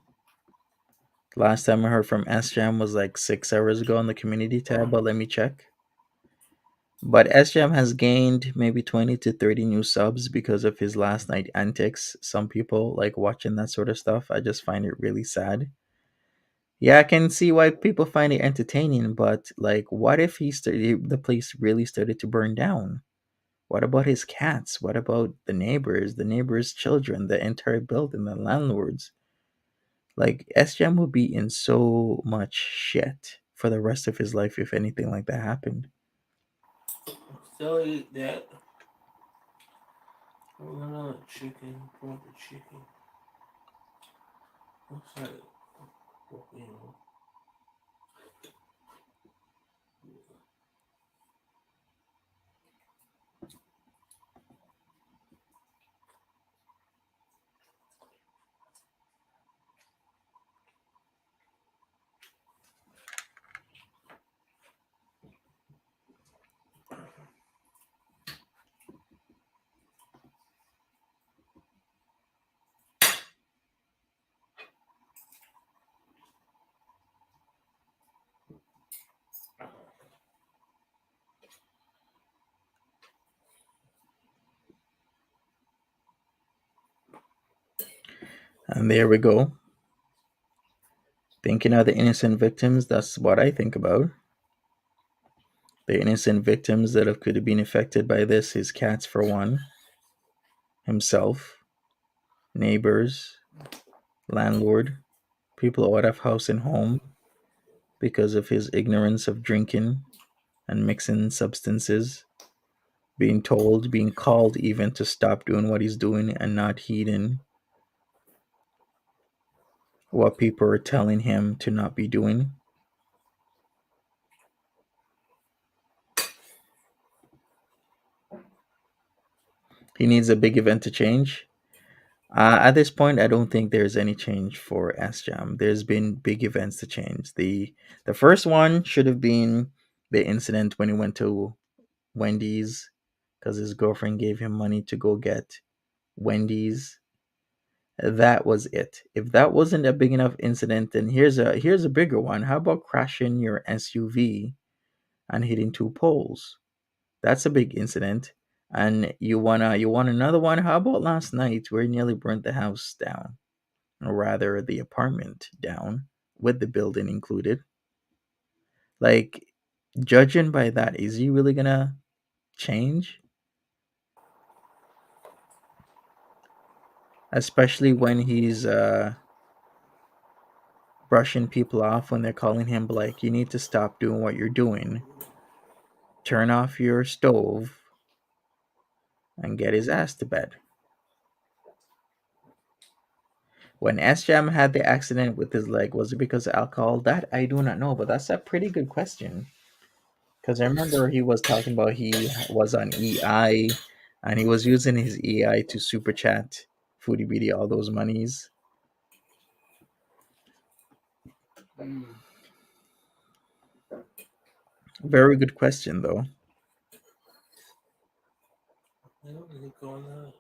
Last time I heard from Sjam was like 6 hours ago on the community tab, but let me check. But Sjam has gained maybe 20 to 30 new subs because of his last night antics. Some people like watching that sort of stuff. I just find it really sad. Yeah, I can see why people find it entertaining, but like, what if the place really started to burn down? What about his cats? What about the neighbors' children, the entire building, the landlords? Like, SJM would be in so much shit for the rest of his life if anything like that happened. Still eat that. Another chicken, proper chicken. What's that? You know. And there we go. Thinking of the innocent victims, that's what I think about. The innocent victims that could have been affected by this, his cats for one, himself, neighbors, landlord, people out of house and home because of his ignorance of drinking and mixing substances, being told, being called even to stop doing what he's doing and not heeding what people are telling him to not be doing. He needs a big event to change. At this point, I don't think there's any change for Sjam. There's been big events to change. The first one should have been the incident when he went to Wendy's because his girlfriend gave him money to go get Wendy's. That was it. If that wasn't a big enough incident, then here's a bigger one. How about crashing your SUV and hitting two poles? That's a big incident. And you want another one? How about last night where he nearly burnt the house down, or rather the apartment down, with the building included? Like, judging by that, is he really gonna change? Especially when he's brushing people off when they're calling him like, you need to stop doing what you're doing. Turn off your stove and get his ass to bed. When Sjam had the accident with his leg, was it because of alcohol? That I do not know, but that's a pretty good question. Because I remember he was talking about he was on EI and he was using his EI to super chat Foodie Beatty all those monies. Very good question, though. I don't really go on that.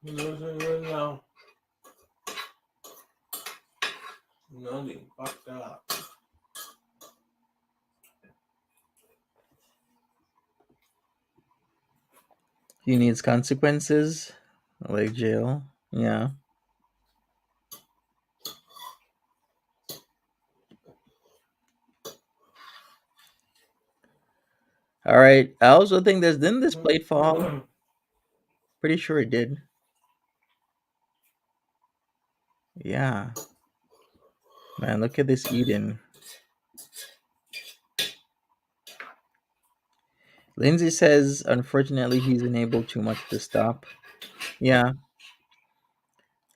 Right now. Nothing fucked up. He needs consequences, like jail. Yeah. All right. I also think didn't this plate fall? Pretty sure it did. Yeah. Man, look at this Eden. Lindsay says, unfortunately, he's enabled too much to stop. Yeah.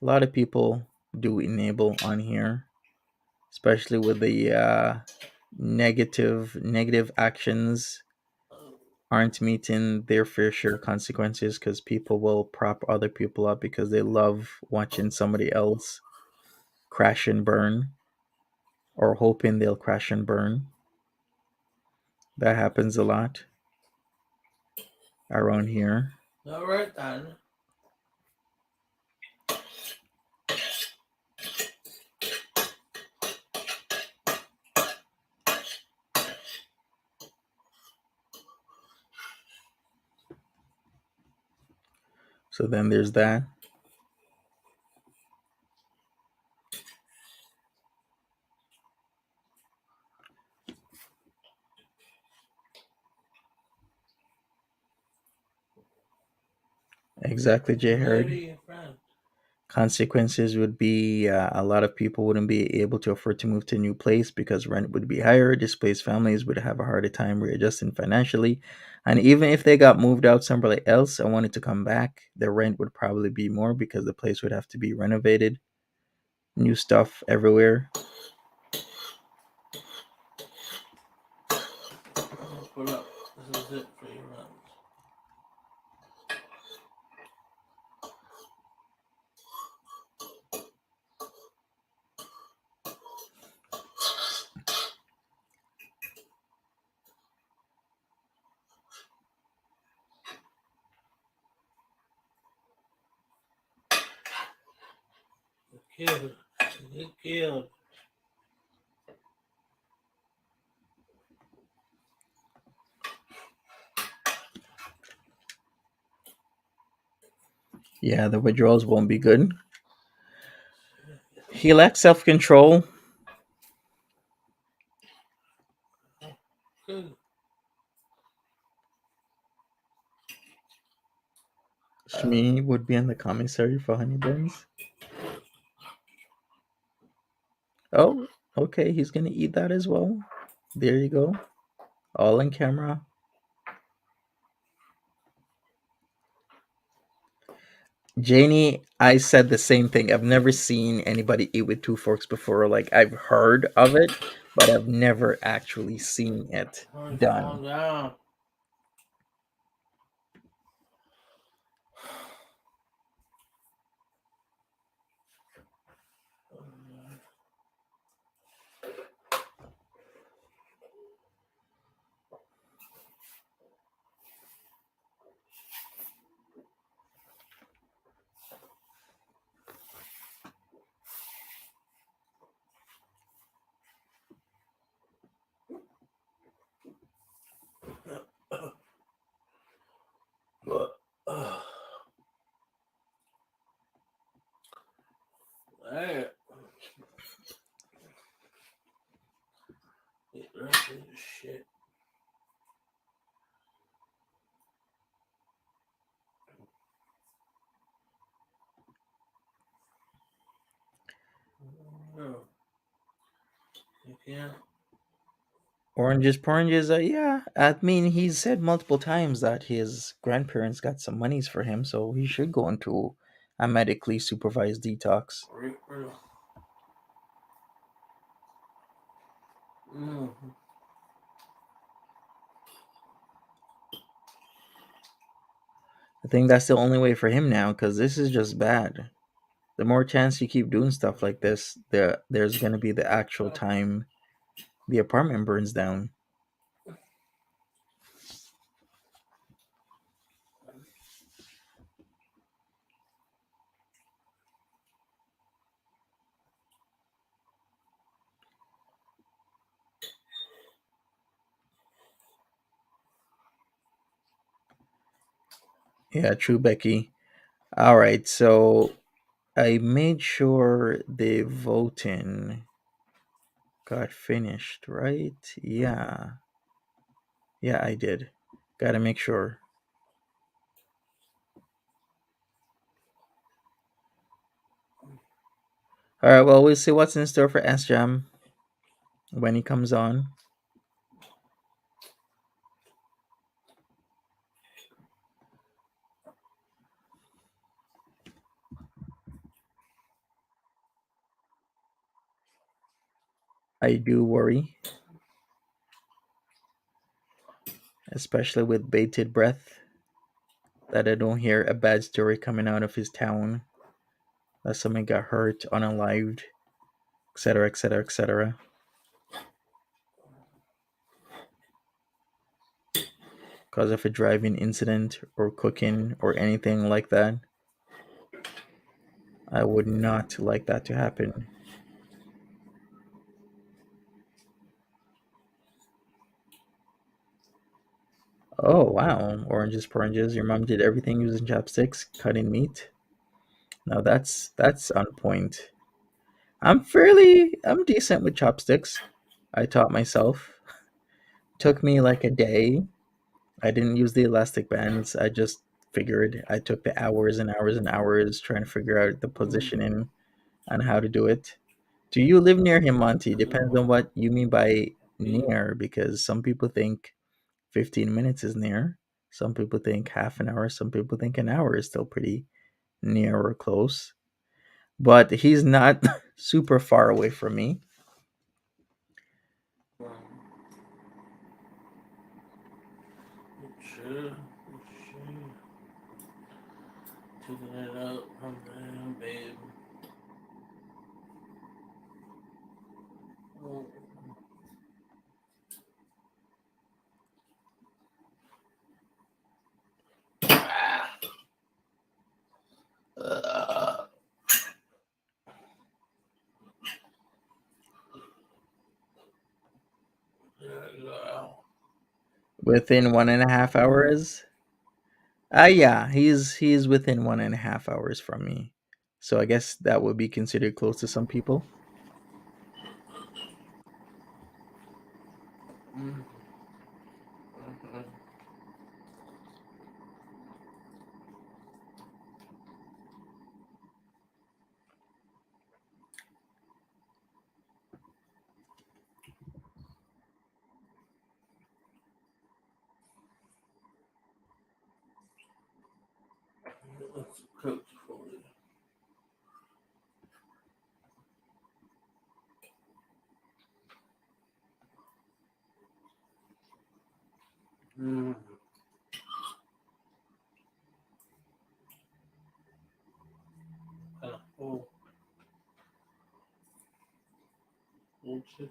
A lot of people do enable on here, especially with the negative actions aren't meeting their fair share of consequences because people will prop other people up because they love watching somebody else crash and burn or hoping they'll crash and burn. That happens a lot around here. All right then. So then there's that. Exactly, Jay Hurd. Maybe, friend. Consequences would be a lot of people wouldn't be able to afford to move to a new place because rent would be higher. Displaced families would have a harder time readjusting financially. And even if they got moved out somewhere else and wanted to come back, the rent would probably be more because the place would have to be renovated. New stuff everywhere. Pull up. This is it for your runs. Killed. Get killed. Yeah, the withdrawals won't be good. He lacks self control. Good. Shmi would be in the commissary for honey buns. Oh, okay, he's gonna eat that as well. There you go. All in camera. Janie, I said the same thing. I've never seen anybody eat with two forks before. Like I've heard of it, but I've never actually seen it done. Calm down. Hey. Get the rest of this shit. No. You can't. Oranges, yeah. I mean, he's said multiple times that his grandparents got some monies for him, so he should go into a medically supervised detox. I think that's the only way for him now, because this is just bad. The more chance you keep doing stuff like this, there's going to be the actual time the apartment burns down. Yeah, true, Becky. All right, so I made sure the voting got finished, right? Yeah. Yeah, I did. Gotta make sure. All right, well, we'll see what's in store for Sjam when he comes on. I do worry, especially with bated breath, that I don't hear a bad story coming out of his town, that someone got hurt, unalived, etc., etc., etc. Because of a driving incident or cooking or anything like that. I would not like that to happen. Oh wow, oranges, oranges. Your mom did everything using chopsticks, cutting meat. Now that's on point. I'm decent with chopsticks. I taught myself. Took me like a day. I didn't use the elastic bands. I just figured. I took the hours and hours and hours trying to figure out the positioning and how to do it. Do you live near him, Monty? Depends on what you mean by near, because some people think 15 minutes is near. Some people think half an hour. Some people think an hour is still pretty near or close. But he's not super far away from me. Taking it up from there, babe. Within 1.5 hours. Yeah, he's within 1.5 hours from me. So I guess that would be considered close to some people. Let's cook for you. Kind of full. Full chicken.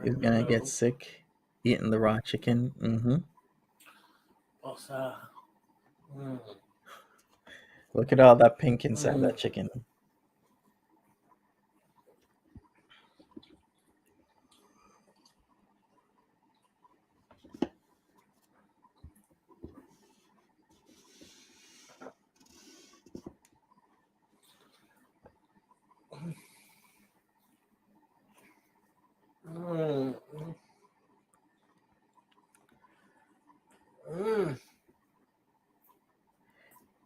He's gonna get sick eating the raw chicken. Look at all that pink inside that chicken.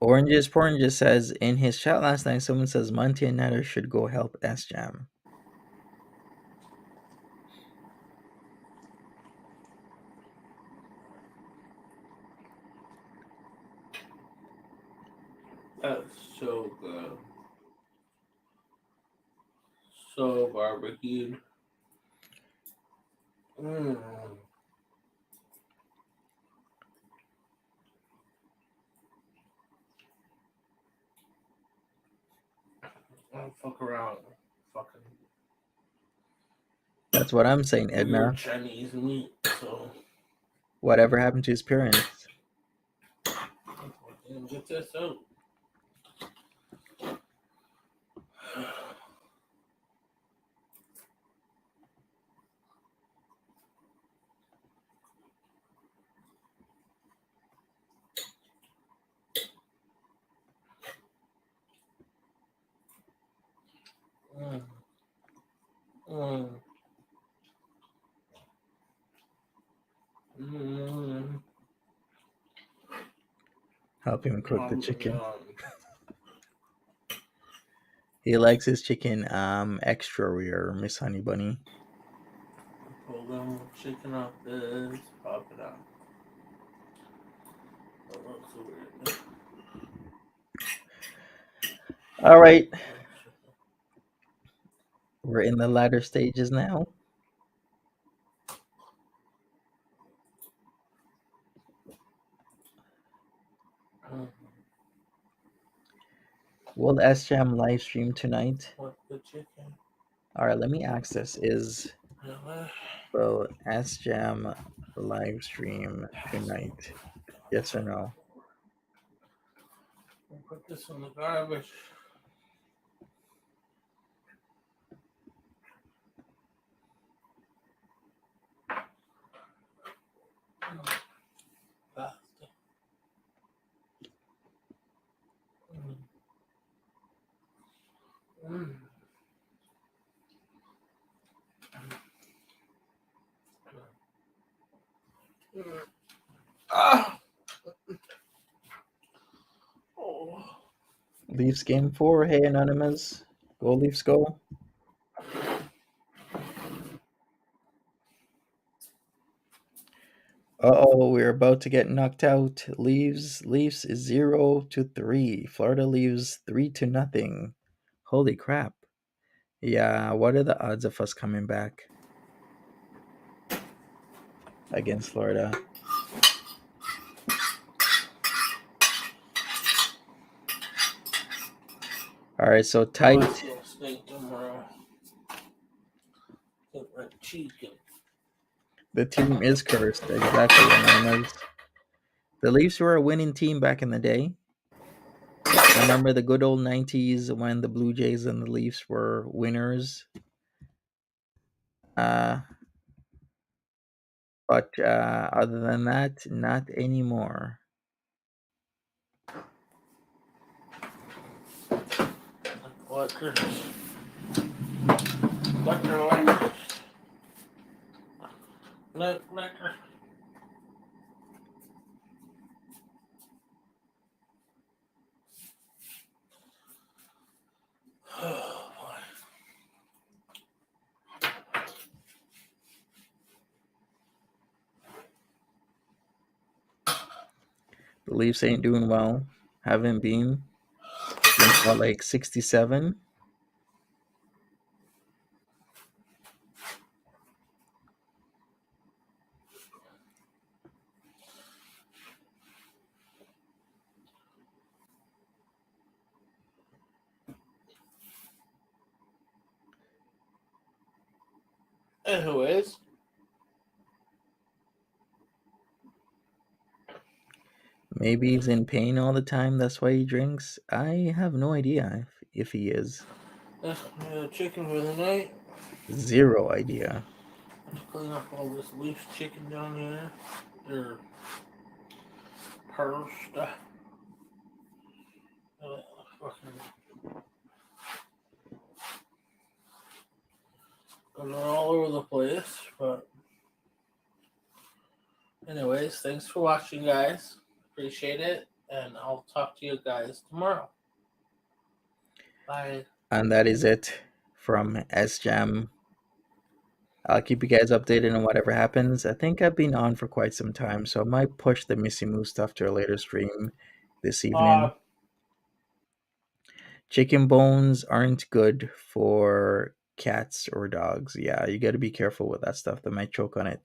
Oranges says in his chat last night, someone says Monty and Natter should go help Sjam. That's so good. So barbecued. Mm. Don't fuck around. Fucking That's what I'm saying, weird Edna. Chinese meat. So Whatever happened to his parents? get this out. Mm. Mm. Mm. Help him cook the chicken. Yum. He likes his chicken extra rare, Miss Honey Bunny. Pull them chicken off this. Pop it out. That looks so weird. All right, we're in the latter stages now. Mm. Will SJam live stream tonight? What the chicken? All right, let me access. Yeah. Will SJam live stream tonight? Yes or no? We'll put this in the garbage. Pasta. Mm. Mm. Ah! Oh. Leafs game 4. Hey, Anonymous. Go Leafs, go. Uh-oh, we're about to get knocked out. Leafs is 0-3. Florida leaves 3-0. Holy crap. Yeah, what are the odds of us coming back against Florida? All right, so tight. The team is cursed. Exactly, Anonymous. The Leafs were a winning team back in the day. Remember the good old 90s when the Blue Jays and the Leafs were winners? But other than that, not anymore. Liquor. Oh, boy. The Leafs ain't doing well. Haven't been since what, like 67? Anyways, Maybe he's in pain all the time. That's why he drinks. I have no idea if he is. that's chicken for the night. Zero idea. Let's clean up all this loose chicken down here. They're pursed. Fucking going all over the place, but anyways, thanks for watching, guys. Appreciate it, and I'll talk to you guys tomorrow. Bye. And that is it from SJam. I'll keep you guys updated on whatever happens. I think I've been on for quite some time, so I might push the Missy Moo stuff to a later stream this evening. Chicken bones aren't good for cats or dogs. Yeah, you got to be careful with that stuff. They might choke on it.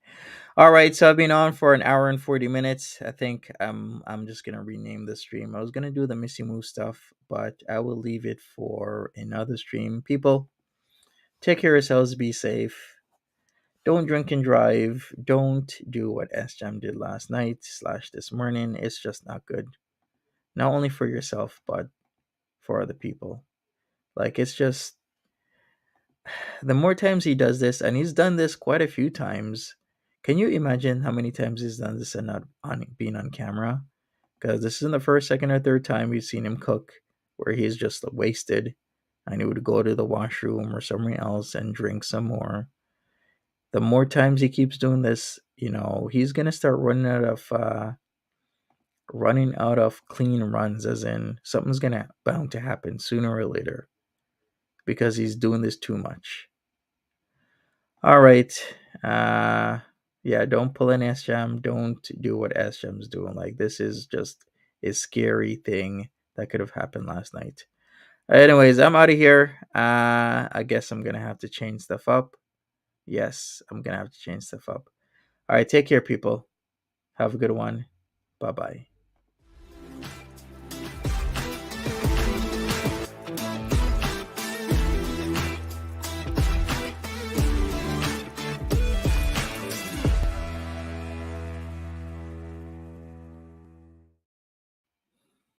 All right, so I've been on for an hour and 40 minutes. I think I'm just gonna rename the stream. I was gonna do the Missy Moo stuff, but I will leave it for another stream. People, take care of yourselves. Be safe. Don't drink and drive. Don't do what Sjam did last night slash this morning. It's just not good. Not only for yourself, but for other people. Like it's just the more times he does this, and he's done this quite a few times. Can you imagine how many times he's done this and not on being on camera? Because this isn't the first, second, or third time we've seen him cook where he's just wasted and he would go to the washroom or somewhere else and drink some more. The more times he keeps doing this, he's gonna start running out of clean runs, as in something's gonna bound to happen sooner or later because he's doing this too much. All right. Yeah, don't pull an Sjam. Don't do what Sjam's doing. Like this is just a scary thing that could have happened last night. Anyways, I'm out of here. I guess I'm gonna have to change stuff up. Yes, I'm gonna have to change stuff up. All right, take care, people. Have a good one. Bye bye.